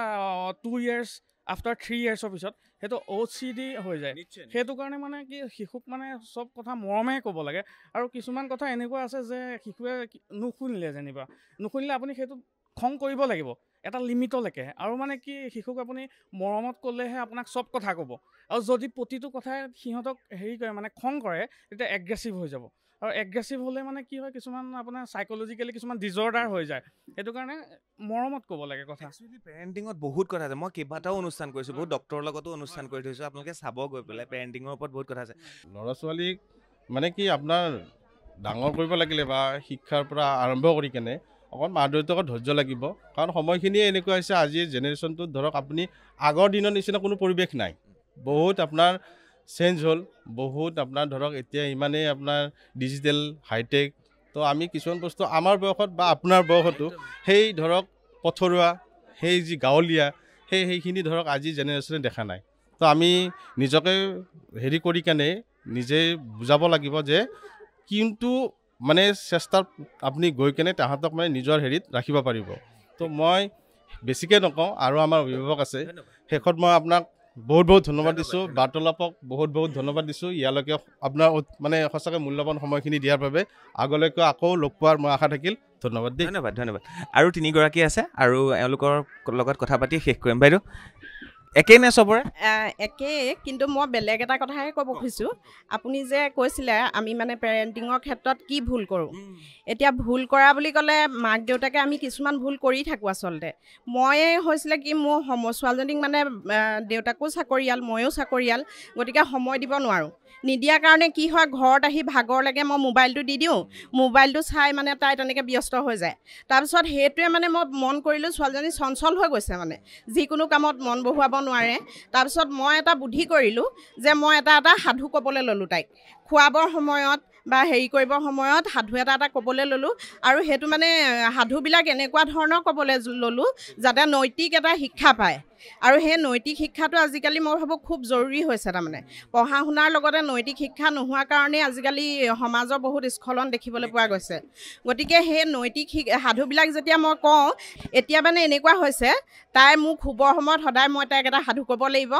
2 years আফটাৰ 3 yearsৰ পিছত সেইটো OCD হৈ যায়। সেইটো কাৰণে মানে কি শিশুক মানে চব কথা মৰমে ক'ব লাগে। আৰু কিছুমান কথা এনেকুৱা আছে যে শিশুৱে নুশুনিলে আপুনি সেইটো খং কৰিব লাগিব এটা লিমিটলৈকে। আৰু মানে কি শিশুক আপুনি মৰমত ক'লেহে আপোনাক চব কথা ক'ব। আৰু যদি প্ৰতিটো কথাই সিহঁতক হেৰি কৰে মানে খং কৰে, তেতিয়া এগ্ৰেছিভ হৈ যাব। আৰু এগ্ৰেছিভ হ'লে মানে কি হয় কিছুমান আপোনাৰ চাইক'লজিকেলি কিছুমান ডিজৰ্ডাৰ হৈ যায় সেইটো কাৰণে মৰমত ক'ব লাগে কথা একচুৱেলি পেৰেণ্টিঙত বহুত কথা আছে মই কেইবাটাও অনুষ্ঠান কৰিছোঁ বহুত ডক্টৰৰ লগতো অনুষ্ঠান কৰি থৈছোঁ আপোনালোকে চাব গৈ পেলাই পেৰেণ্টিঙৰ ওপৰত বহুত কথা আছে ল'ৰা ছোৱালীক মানে কি আপোনাৰ ডাঙৰ কৰিব লাগিলে বা শিক্ষাৰ পৰা আৰম্ভ কৰি কেনে অকণ মা দেউতাকক ধৈৰ্য লাগিব কাৰণ সময়খিনিয়ে এনেকুৱা হৈছে আজিৰ জেনেৰেশ্যনটোত ধৰক আপুনি আগৰ দিনৰ নিচিনা কোনো পৰিৱেশ নাই বহুত আপোনাৰ চেঞ্জ হ'ল বহুত আপোনাৰ ধৰক এতিয়া ইমানেই আপোনাৰ ডিজিটেল হাইটেক তো আমি কিছুমান বস্তু আমাৰ বয়সত বা আপোনাৰ বয়সতো সেই ধৰক পথৰুৱা সেই যি গাঁৱলীয়া সেইখিনি ধৰক আজি জেনেৰেশ্যনে দেখা নাই তো আমি নিজকে হেৰি কৰি কেনে নিজে বুজাব লাগিব যে কিন্তু মানে চেষ্টাৰ আপুনি গৈ কেনে তাহাঁতক মানে নিজৰ হেৰিত ৰাখিব পাৰিব তো মই বেছিকৈ নকওঁ আৰু আমাৰ অভিভাৱক আছে শেষত মই আপোনাক বহুত বহুত ধন্যবাদ দিছোঁ বাৰ্তালাপক বহুত বহুত ধন্যবাদ দিছোঁ ইয়ালৈকে আপোনাৰ মানে সঁচাকৈ মূল্যৱান সময়খিনি দিয়াৰ বাবে আগলৈকে আকৌ লগ পোৱাৰ মই আশা থাকিল ধন্যবাদ দেই ধন্যবাদ ধন্যবাদ আৰু তিনিগৰাকী আছে আৰু এওঁলোকৰ লগত কথা পাতি শেষ কৰিম বাইদেউ একেই নে চবৰে একেই কিন্তু মই বেলেগ এটা কথাহে ক'ব খুজিছোঁ আপুনি যে কৈছিলে আমি মানে পেৰেণ্টিঙৰ ক্ষেত্ৰত কি ভুল কৰোঁ এতিয়া ভুল কৰা বুলি ক'লে মাক দেউতাকে আমি কিছুমান ভুল কৰি থাকোঁ আচলতে মই হৈছিলে কি মোৰ ছোৱালীজনীক মানে দেউতাকো চাকৰিয়াল ময়ো চাকৰিয়াল গতিকে সময় দিব নোৱাৰোঁ নিদিয়াৰ কাৰণে কি হয় ঘৰত আহি ভাগৰ লাগে মই মোবাইলটো দি দিওঁ মোবাইলটো চাই মানে তাই তেনেকৈ ব্যস্ত হৈ যায় তাৰপিছত সেইটোৱে মানে মই মন কৰিলোঁ ছোৱালীজনী চঞ্চল হৈ গৈছে মানে যিকোনো কামত মন বহুৱাব নোৱাৰে তাৰপিছত মই এটা বুদ্ধি কৰিলোঁ যে মই এটা সাধু ক'বলৈ ল'লোঁ তাইক খুৱাবৰ সময়ত বা হেৰি কৰিবৰ সময়ত সাধু এটা ক'বলৈ ল'লোঁ আৰু সেইটো মানে সাধুবিলাক এনেকুৱা ধৰণৰ ক'বলৈ ল'লোঁ যাতে নৈতিক এটা শিক্ষা পায় আৰু সেই নৈতিক শিক্ষাটো আজিকালি মই ভাবোঁ খুব জৰুৰী হৈছে তাৰমানে পঢ়া শুনাৰ লগতে নৈতিক শিক্ষা নোহোৱাৰ কাৰণে আজিকালি সমাজৰ বহুত স্খলন দেখিবলৈ পোৱা গৈছে গতিকে সেই নৈতিক সাধুবিলাক যেতিয়া মই কওঁ এতিয়া মানে এনেকুৱা হৈছে তাই মোক শুবৰ সময়ত সদায় মই তাইক এটা সাধু ক'ব লাগিব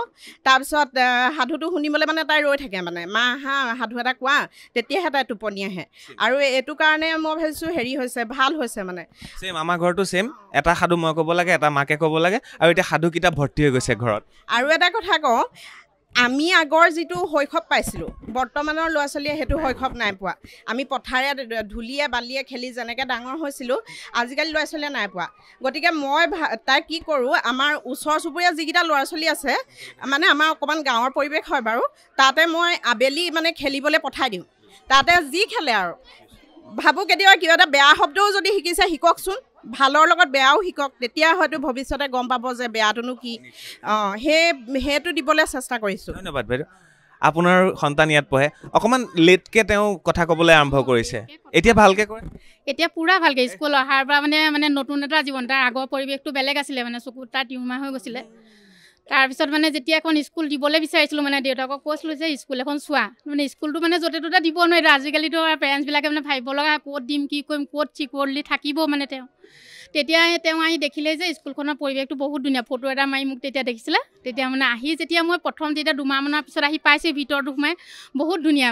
তাৰপিছত সাধুটো শুনিবলৈ মানে তাই ৰৈ থাকে মানে মা হা সাধু এটা কোৱা তেতিয়াহে তাই টোপনি আহে আৰু এইটো কাৰণে মই ভাবিছোঁ হেৰি হৈছে ভাল হৈছে মানে ছেম আমাৰ ঘৰটো ছেম এটা সাধু মই ক'ব লাগে এটা মাকে ক'ব লাগে আৰু এতিয়া সাধু কিতাপ ভৰ্তি হৈ গৈছে ঘৰত আৰু এটা কথা কওঁ আমি আগৰ যিটো শৈশৱ পাইছিলোঁ বৰ্তমানৰ ল'ৰা ছোৱালীয়ে সেইটো শৈশৱ নাই পোৱা আমি পথাৰে ধূলিয়ে বালিয়ে খেলি যেনেকৈ ডাঙৰ হৈছিলোঁ আজিকালি ল'ৰা ছোৱালীয়ে নাই পোৱা গতিকে মই তাই কি কৰোঁ আমাৰ ওচৰ চুবুৰীয়া যিকেইটা ল'ৰা ছোৱালী আছে মানে আমাৰ অকণমান গাঁৱৰ পৰিৱেশ হয় বাৰু তাতে মই আবেলি মানে খেলিবলৈ পঠাই দিওঁ তাতে যি খেলে আৰু ভাবোঁ কেতিয়াবা কিবা এটা বেয়া শব্দও যদি শিকিছে শিককচোন ভালৰ লগত বেয়াও শিকক তেতিয়া হয়তো ভৱিষ্যতে গম পাব যে বেয়াটোনো কি সেইটো দিবলৈ চেষ্টা কৰিছোঁ ধন্যবাদ বাইদেউ আপোনাৰ সন্তান ইয়াত পঢ়ে অকণমান লেটকৈ তেওঁ কথা ক'বলৈ আৰম্ভ কৰিছে এতিয়া ভালকৈ কয় এতিয়া পুৰা ভালকৈ স্কুল অহাৰ পৰা মানে নতুন এটা জীৱন তাৰ আগৰ পৰিৱেশটো বেলেগ আছিলে মানে চকুত তাৰ টিউমাৰ হৈ গৈছিলে তাৰপিছত মানে যেতিয়া এখন স্কুল দিবলৈ বিচাৰিছিলোঁ মানে দেউতাকক কৈছিলোঁ যে স্কুল এখন চোৱা মানে স্কুলটো মানে য'তে ত'তে দিব নোৱাৰিলোঁ আজিকালিতো পেৰেণ্টছবিলাকে মানে ভাবিব লগা ক'ত দিম কি কৰিম ক'ত চিকিউৰলি থাকিব মানে তেতিয়া তেওঁ আহি দেখিলে যে স্কুলখনৰ পৰিৱেশটো বহুত ধুনীয়া ফটো এটা মাৰি মোক তেতিয়া দেখিছিলে তেতিয়া মানে আহি যেতিয়া মই প্ৰথম যেতিয়া দুমাহমানৰ পিছত আহি পাইছোঁ ভিতৰটো সোমাই বহুত ধুনীয়া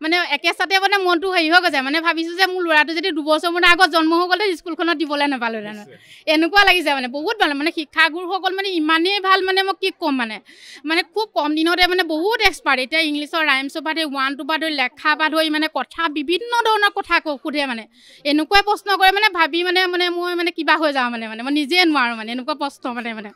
মানে একেচাতে মানে মনটো হেৰি হৈ গৈছে মানে ভাবিছোঁ যে মোৰ ল'ৰাটো যদি 2 বছৰমানৰ আগত জন্ম হৈ গ'লে স্কুলখনত দিবলৈ নাপালোঁ এনেকুৱা লাগিছে মানে বহুত ভাল মানে শিক্ষাগুৰুসকল মানে ইমানেই ভাল মানে মই কি ক'ম মানে খুব কম দিনতে মানে বহুত এক্সপাৰ্ট এতিয়া ইংলিছৰ ৰাইমছৰ পৰা ধৰি 1 2 পৰা ধৰি লেখা পৰা ধৰি মানে কথা বিভিন্ন ধৰণৰ কথা সোধে মানে এনেকুৱাই প্ৰশ্ন কৰে মানে ভাবি মানে মই মানে কিবা হৈ যাওঁ মানে মই নিজে নোৱাৰোঁ মানে এনেকুৱা প্ৰশ্ন মানে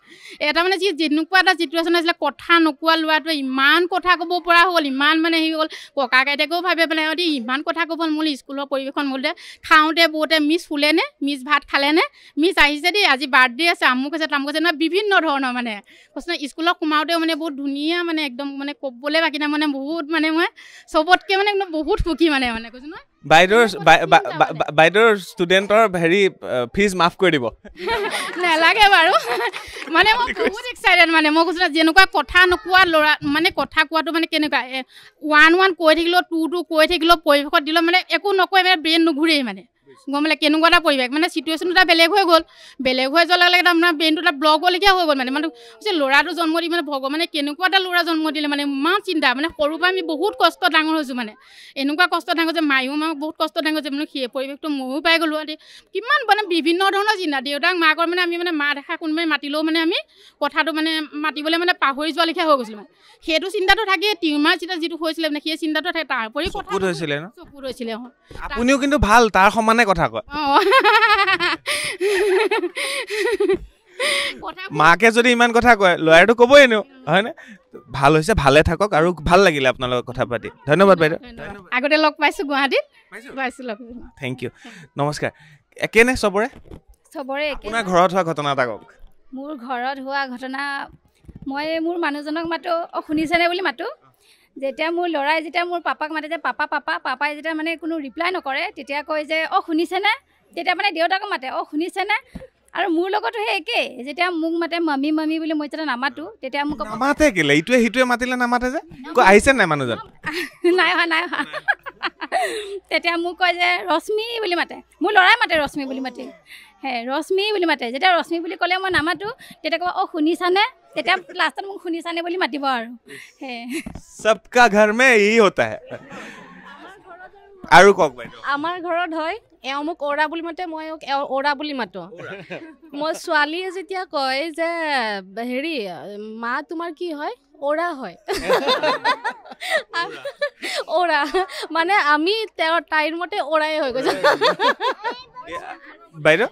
এটা মানে যেনেকুৱা এটা চিটুৱেশ্যন আছিলে কথা নোকোৱা ল'ৰাটোৱে ইমান কথা ক'ব পৰা হ'ল ইমান মানে হেৰি হ'ল ককা আইতাকেও ভাবে পেলাই সিহঁতি ইমান কথা ক'ব মোৰ স্কুলৰ পৰিৱেশন মোলে খাওঁতে বওঁতে মিছ শুলেনে মিছ ভাত খালেনে মিছ আহিছে দেই আজি বাৰ্থডে আছে আমুক আছে তামুক আছে বিভিন্ন ধৰণৰ মানে কৈছে স্কুলত সোমাওঁতেও মানে বহুত ধুনীয়া মানে একদম মানে ক'বলৈ বাকী নাই মানে বহুত মানে মই চবতকৈ মানে একদম বহুত সুখী মানে কৈছোঁ নহয় বাইদেউৰ ষ্টুডেণ্টৰ হেৰি ফিজ মাফ কৰি দিব নালাগে বাৰু মানে মই বহুত এক্সাইটেড মানে মই কৈছোঁ যেনেকুৱা কথা নোকোৱা ল'ৰা মানে কথা কোৱাটো মানে কেনেকুৱা 1 1 কৈ থাকিলেও 2 2 কৈ থাকিলেও পৰিৱেশত দিলেও মানে একো নকয় মানে ব্ৰেইন নুঘূৰেই মানে গম পালে কেনেকুৱা এটা পৰিৱেশ মানে চিটুৱেশ্যন এটা বেলেগ হৈ গ'ল বেলেগ হৈ যোৱাৰ লগে লগে আপোনাৰ ব্ৰেইনটো এটা ব্লক হ'বলগীয়া হৈ গ'ল মানে ল'ৰাটো জন্ম দি মানে ভগৱানে কেনেকুৱা এটা ল'ৰা জন্ম দিলে মানে ইমান চিন্তা মানে সৰুৰ পৰা আমি বহুত কষ্ট ডাঙৰ হৈছোঁ মানে এনেকুৱা কষ্ট ডাঙৰ যে মায়েও মাক বহুত কষ্ট ডাঙৰ যে মানে সেই পৰিৱেশটো ময়ো পাই গ'লোঁ আৰু কিমান মানে বিভিন্ন ধৰণৰ চিন্তা দেউতাক মাকৰ মানে আমি মানে মা দেখা কোনোবাই মাতিলেও মানে আমি কথাটো মানে মাতিবলৈ মানে পাহৰি যোৱা লেখীয়া হৈ গৈছিলোঁ মানে সেইটো চিন্তাটো থাকে টিউমাৰ চিন্তা যিটো হৈছিলে মানে সেই চিন্তাটো থাকে তাৰ উপৰি চকুত হৈছিলে ন চকুত হৈছিলে আপুনিও কিন্তু ভাল তাৰ সমানে কথা কয় মাকে যদি ইমান কথা কয় ল'ৰাটো ক'বই এনেও হয়নে ভাল হৈছে ভালে থাকক আৰু ভাল লাগিলে আপোনাৰ লগত কথা পাতি ধন্যবাদ বাইদেউ আগতে লগ পাইছোঁ গুৱাহাটীত পাইছোঁ লগ থেংক ইউ নমস্কাৰ একেনে চবৰে আপোনাৰ ঘৰত হোৱা ঘটনা এটা কওক মোৰ ঘৰত হোৱা ঘটনা মই মোৰ মানুহজনক মাতো শুনিছেনে বুলি মাতো যেতিয়া মোৰ ল'ৰাই যেতিয়া মোৰ পাপাক মাতে যে পাপা পাপা পাপাই যেতিয়া মানে কোনো ৰিপ্লাই নকৰে তেতিয়া কয় যে শুনিছেনে তেতিয়া মানে দেউতাকো মাতে শুনিছেনে আৰু মোৰ লগতো সেই একেই যেতিয়া মোক মাতে মামী মামী বুলি মই যেতিয়া নামাতো তেতিয়া মোক নামাতে কেলে ইটোৱে সিটোৱে মাতিলে নামাতে যে আহিছে নাই মানুহজন নাই অহা তেতিয়া মোক কয় যে ৰশ্মি বুলি মাতে মোৰ ল'ৰাই মাতে ৰশ্মি বুলি মাতে ৰশ্মি বুলি মাতে যেতিয়া ৰশ্মি বুলি ক'লে মই নামাতো তেতিয়া ক'ব শুনিছানে তেতিয়া লাষ্টত মোক শুনিছানে বুলি মাতিব আৰু সবকা ঘৰ মে यही होता है আৰু কওক বাইদেউ আমাৰ ঘৰত হয় এওঁ মোক ওৰা বুলি মাতে মই ওৰা বুলি মাতো মই ছোৱালীয়ে যেতিয়া কয় যে হেৰি মা তোমাৰ কি হয় ওৰা হয় ওৰা মানে আমি তাইৰ মতে ওৰাই হৈ গৈছে বাইদেউ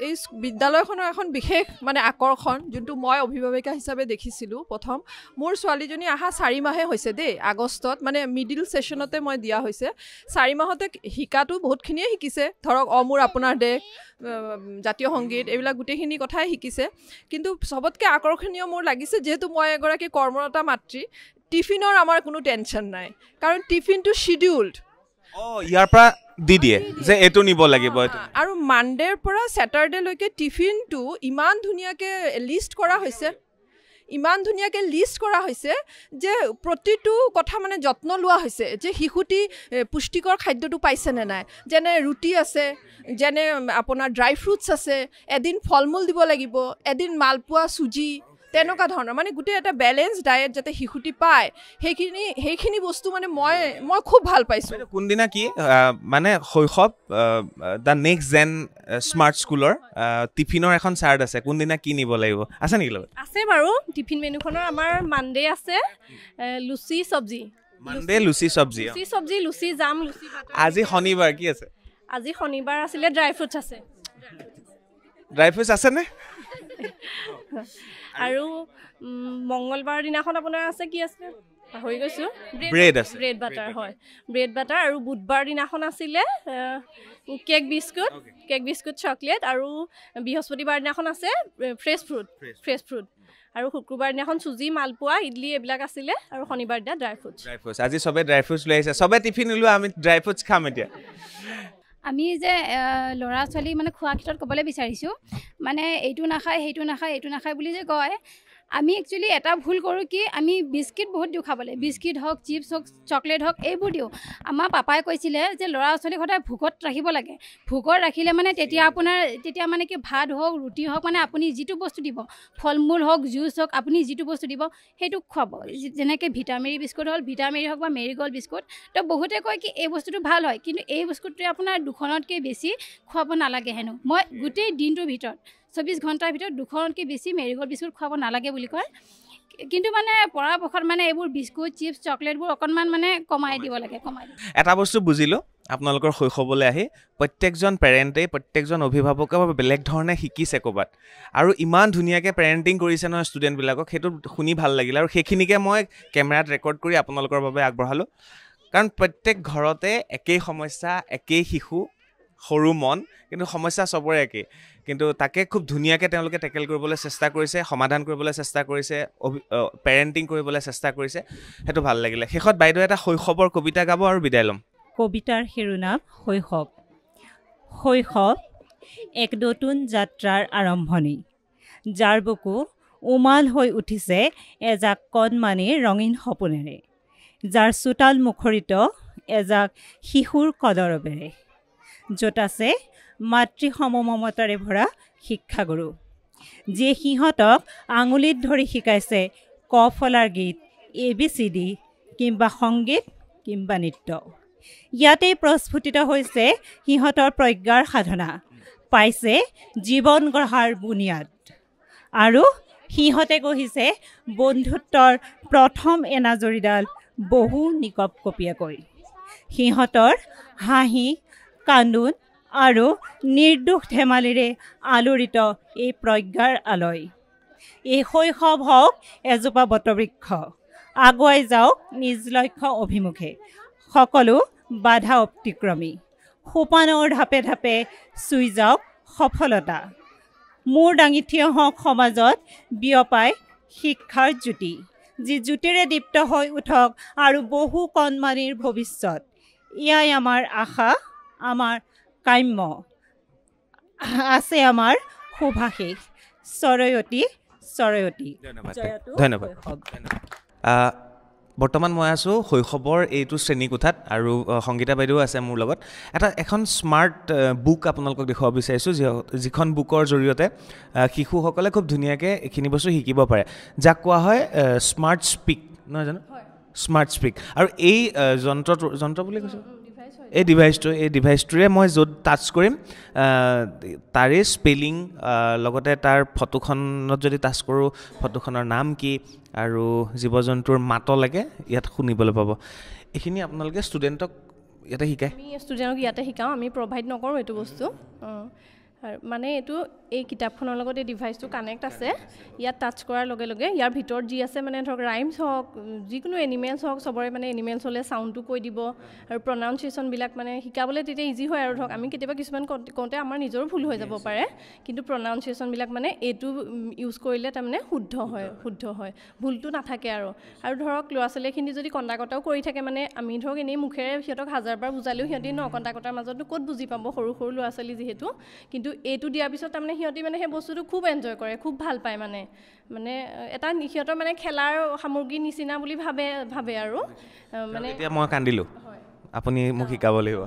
এই বিদ্যালয়খনৰ এখন বিশেষ মানে আকৰ্ষণ যোনটো মই অভিভাৱিকা হিচাপে দেখিছিলোঁ প্ৰথম মোৰ ছোৱালীজনী অহা 4 মাহে হৈছে দেই আগষ্টত মানে মিডিল ছেশ্যনতে মই দিয়া হৈছে 4 মাহতে শিকাটো বহুতখিনিয়ে শিকিছে ধৰক মোৰ আপোনাৰ দেশ জাতীয় সংগীত এইবিলাক গোটেইখিনি কথাই শিকিছে কিন্তু চবতকৈ আকৰ্ষণীয় মোৰ লাগিছে যিহেতু মই এগৰাকী কৰ্মৰতা মাতৃ টিফিনৰ আমাৰ কোনো টেনশ্যন নাই কাৰণ টিফিনটো শিডিউল্ড ইয়াৰ পৰা দি দিয়ে যে এইটো নিব লাগিব আৰু মানডেৰ পৰা ছেটাৰডেলৈকে টিফিনটো ইমান ধুনীয়াকৈ লিষ্ট কৰা হৈছে যে প্ৰতিটো কথা মানে যত্ন লোৱা হৈছে যে শিশুটি পুষ্টিকৰ খাদ্যটো পাইছেনে নাই যেনে ৰুটি আছে যেনে আপোনাৰ ড্ৰাই ফ্ৰুটছ আছে এদিন ফল মূল দিব লাগিব এদিন মালপোৱা চুজি তেনেকুৱা ধৰণৰ মানে গোটেই এটা বেলেঞ্চ ডায়েট যাতে শিশুটি পায় সেইখিনি বস্তু মানে মই খুব ভাল পাইছোঁ কোনদিনা কি মানে শৈশৱ দ্য নেক্সট জেন স্মাৰ্ট স্কুলৰ টিফিনৰ এখন চাৰ্ট আছে কোনদিনা কি নিব লাগিব আছে নেকি লগত আছে বাৰু টিফিন মেনুখনৰ আমাৰ মানডে আছে লুচি চব্জি মানডে লুচি চব্জি লুচি জাম লুচি আজি শনিবাৰ কি আছে আজি শনিবাৰ আছিলে ড্ৰাই ফ্ৰুটছ আছে নে আৰু মঙ্গলবাৰ দিনাখন আপোনাৰ আছে কি আছে পাহৰি গৈছোঁ ব্ৰেড আছে ব্ৰেড বাটাৰ হয় ব্ৰেড বাটাৰ আৰু বুধবাৰ দিনাখন আছিলে কেক বিস্কুট চকলেট আৰু বৃহস্পতিবাৰ দিনাখন আছে ফ্ৰেছ ফ্ৰুট আৰু শুক্ৰবাৰ দিনাখন চুজি মালপোৱা ইডলি এইবিলাক আছিলে আৰু শনিবাৰ দিনা ড্ৰাই ফ্ৰুটছ আজি চবে ড্ৰাই ফ্ৰুটছ লৈ আহিছে চবে টিফিন ওলোৱা আমি ড্ৰাই ফ্ৰুটছ খাম এতিয়া আমি যে ল'ৰা ছোৱালী মানে খোৱাৰ ক্ষেত্ৰত ক'বলৈ বিচাৰিছোঁ মানে এইটো নাখায় সেইটো নাখায় এইটো নাখায় বুলি যে কয় আমি একচুৱেলি এটা ভুল কৰোঁ কি আমি বিস্কিট বহুত দিওঁ খাবলৈ বিস্কিট হওক চিপছ হওক চকলেট হওক এইবোৰ দিওঁ আমাৰ পাপাই কৈছিলে যে ল'ৰা ছোৱালীক সদায় ভোকত ৰাখিব লাগে ভোকত ৰাখিলে মানে তেতিয়া মানে কি ভাত হওক ৰুটি হওক মানে আপুনি যিটো বস্তু দিব ফল মূল হওক জুচ হওক আপুনি যিটো বস্তু দিব সেইটো খুৱাব যেনেকৈ ভিটামেৰী বিস্কুট হ'ল ভিটামেৰী হওক বা মেৰিগ'ল্ড বিস্কুট তো বহুতে কয় কি এই বস্তুটো ভাল হয় কিন্তু এই বিস্কুটটোৱে আপোনাৰ 2খনতকৈ বেছি খুৱাব নালাগে হেনো মই গোটেই দিনটোৰ ভিতৰত 24 ঘণ্টাৰ ভিতৰত 2খনতকৈ বেছি মেৰিগ'ল্ড বিস্কুট খুৱাব নালাগে বুলি কয় কিন্তু মানে পৰাপক্ষত মানে এইবোৰ বিস্কুট চিপছ চকলেটবোৰ অকণমান মানে কমাই দিব লাগে এটা বস্তু বুজিলোঁ আপোনালোকৰ শৈশৱলৈ আহি প্ৰত্যেকজন পেৰেণ্টেই প্ৰত্যেকজন অভিভাৱকে বেলেগ ধৰণে শিকিছে ক'ৰবাত আৰু ইমান ধুনীয়াকৈ পেৰেণ্টিং কৰিছে নহয় ষ্টুডেণ্টবিলাকক সেইটো শুনি ভাল লাগিলে আৰু সেইখিনিকে মই কেমেৰাত ৰেকৰ্ড কৰি আপোনালোকৰ বাবে আগবঢ়ালোঁ কাৰণ প্ৰত্যেক ঘৰতে একেই সমস্যা একেই শিশু সৰু মন কিন্তু সমস্যা চবৰে একেই কিন্তু তাকে খুব ধুনীয়াকৈ তেওঁলোকে টেকেল কৰিবলৈ চেষ্টা কৰিছে সমাধান কৰিবলৈ চেষ্টা কৰিছে পেৰেণ্টিং কৰিবলৈ চেষ্টা কৰিছে সেইটো ভাল লাগিলে শেষত বাইদেউ এটা শৈশৱৰ কবিতা গাব আৰু বিদায় ল'ম কবিতাৰ শিৰোনাম শৈশৱ এক নতুন যাত্ৰাৰ আৰম্ভণি যাৰ বুকু উমাল হৈ উঠিছে এজাক কণমানি ৰঙীন সপোনেৰে যাৰ চোতাল মুখৰিত এজাক শিশুৰ কদৰবেৰে য'ত আছে মাতৃ সমমমতাৰে ভৰা শিক্ষাগুৰু, যিয়ে সিহঁতক আঙুলিত ধৰি শিকাইছে ক ফলাৰ গীত, ABCD, কিম্বা সংগীত কিম্বা নৃত্য। ইয়াতেই প্ৰস্ফুটিত হৈছে সিহঁতৰ প্ৰজ্ঞাৰ সাধনা, পাইছে জীৱন গঢ়াৰ বুনিয়াদ, আৰু সিহঁতে গঢ়িছে বন্ধুত্বৰ প্ৰথম এনাজৰীডাল বহু নিকপকপীয়াকৈ। সিহঁতৰ হাঁহি, কান্দোন আৰু নিৰ্দোষ ধেমালিৰে আলোড়িত এই প্ৰজ্ঞাৰ আলয়। এই শৈশৱ হওক এজোপা বটবৃক্ষ, আগুৱাই যাওক নিজ লক্ষ্য অভিমুখে, সকলো বাধা অতিক্ৰমী, সোপানৰ ঢাপে ঢাপে চুই যাওক সফলতা। মূৰ দাঙি থিয় হওক সমাজত বিয়পাই শিক্ষাৰ জ্যোতি, যি জ্যোতিৰে দীপ্ত হৈ উঠক আৰু বহু কণমানিৰ ভৱিষ্যত। এয়াই আমাৰ আশা, আমাৰ কাম্য, আছে আমাৰ শুভাশীষ। চৰয়তী চৰয়তী। ধন্যবাদ। বৰ্তমান মই আছোঁ শৈশৱৰ এইটো শ্ৰেণীকোঠাত, আৰু সংগীতা বাইদেউ আছে মোৰ লগত। এখন স্মাৰ্ট বুক আপোনালোকক দেখুৱাব বিচাৰিছোঁ, যিখন বুকৰ জৰিয়তে শিশুসকলে খুব ধুনীয়াকৈ এইখিনি বস্তু শিকিব পাৰে, যাক কোৱা হয় স্মাৰ্ট স্পীক, নহয় জানো? Smart speak. আৰু এই যন্ত্ৰ বুলি কৈছোঁ, এই ডিভাইচটোৰে মই য'ত টাচ কৰিম তাৰে স্পেলিং, লগতে তাৰ ফটোখনত যদি টাচ কৰোঁ ফটোখনৰ নাম কি আৰু জীৱ জন্তুৰ মাতলৈকে ইয়াত শুনিবলৈ পাব। এইখিনি আপোনালোকে ষ্টুডেণ্টক ইয়াতে শিকায়? আমি ষ্টুডেণ্টক ইয়াতে শিকাওঁ, আমি প্ৰভাইড নকৰোঁ এইটো বস্তু। মানে এইটো এই কিতাপখনৰ লগত এই ডিভাইচটো কানেক্ট আছে। ইয়াত টাচ কৰাৰ লগে লগে ইয়াৰ ভিতৰত যি আছে, মানে ধৰক ৰাইমছ হওক, যিকোনো এনিমেলছ হওক, চবৰে মানে এনিমেলছ হ'লে চাউণ্ডটো কৈ দিব, আৰু প্ৰনাউন্সিয়েশ্যনবিলাক মানে শিকাবলৈ তেতিয়া ইজি হয়। আৰু ধৰক আমি কেতিয়াবা কিছুমান কওঁতে আমাৰ নিজৰো ভুল হৈ যাব পাৰে, কিন্তু প্ৰনাউন্সিয়েশ্যনবিলাক মানে এইটো ইউজ কৰিলে তাৰমানে শুদ্ধ হয়, ভুলটো নাথাকে। আৰু ধৰক ল'ৰা ছোৱালীখিনি যদি কন্দা কটাও কৰি থাকে, মানে আমি ধৰক এনেই মুখেৰে সিহঁতক 1000বাৰ বুজালেও সিহঁতি কন্দা কটাৰ মাজতো ক'ত বুজি পাব, সৰু সৰু ল'ৰা ছোৱালী যিহেতু। কিন্তু এইটো দিয়াৰ পিছত তাৰমানে সিহঁতি মানে সেই বস্তুটো খুব এনজয় কৰে, খুব ভাল পায়। মানে এটা সিহঁতৰ মানে খেলাৰ সামগ্ৰীৰ নিচিনা বুলি ভাবে। আৰু মানে এতিয়া মই কান্দিলোঁ, আপুনি মোক শিকাব লাগিব।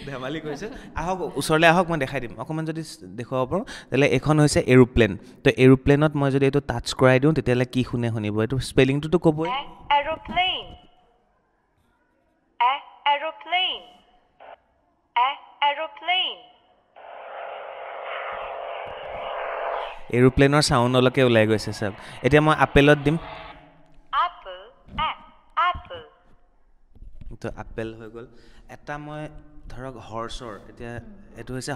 ধেমালি কৰিছোঁ। আহক ওচৰলৈ আহক, মই দেখাই দিম। অকণমান যদি দেখুৱাব পাৰোঁ তেতিয়াহ'লে এইখন হৈছে এৰোপ্লেন। তো এৰোপ্লেনত মই যদি এইটো টাচ কৰাই দিওঁ তেতিয়াহ'লে কি শুনিব? এইটো স্পেলিংটোতো ক'বই। এৰোপ্লেনৰ চাউণ্ডলৈকে ওলাই গৈছে চাওক। এতিয়া মই আপেলত দিম, তো আপেল হৈ গ'ল। এটা মই ধৰক হৰ্চৰ, এতিয়া এইটো হৈছে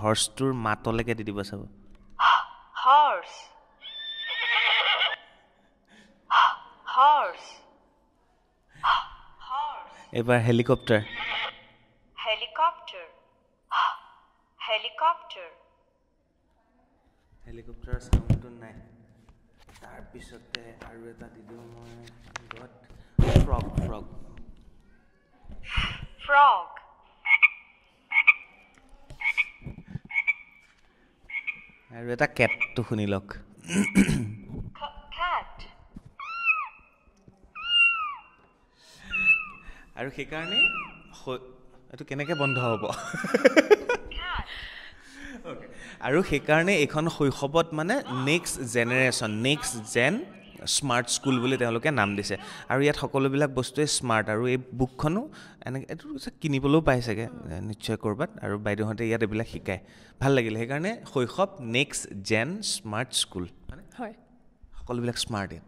হৰ্চটোৰ মাতলৈকে দি দিব চাব। এইবাৰ হেলিকপ্টাৰ। হেলিকপ্টাৰৰ চাউণ্ডটো নাই। তাৰপিছতে আৰু এটা দি দিওঁ মই, ফ্ৰগ। আৰু এটা কেটটো শুনি লওক। আৰু সেইকাৰণে এইটো কেনেকৈ বন্ধ হ'ব? আৰু সেইকাৰণে এইখন শৈশৱত মানে নেক্সট জেন স্মাৰ্ট স্কুল বুলি তেওঁলোকে নাম দিছে। আৰু ইয়াত সকলোবিলাক বস্তুৱে স্মাৰ্ট। আৰু এই বুকখনো এনেকৈ এইটো কিনিবলৈও পাই চাগে নিশ্চয় ক'ৰবাত, আৰু বাইদেউহঁতে ইয়াত এইবিলাক শিকায়। ভাল লাগিলে। সেইকাৰণে শৈশৱ নেক্সট জেন স্মাৰ্ট স্কুল, সকলোবিলাক স্মাৰ্ট ইয়াত।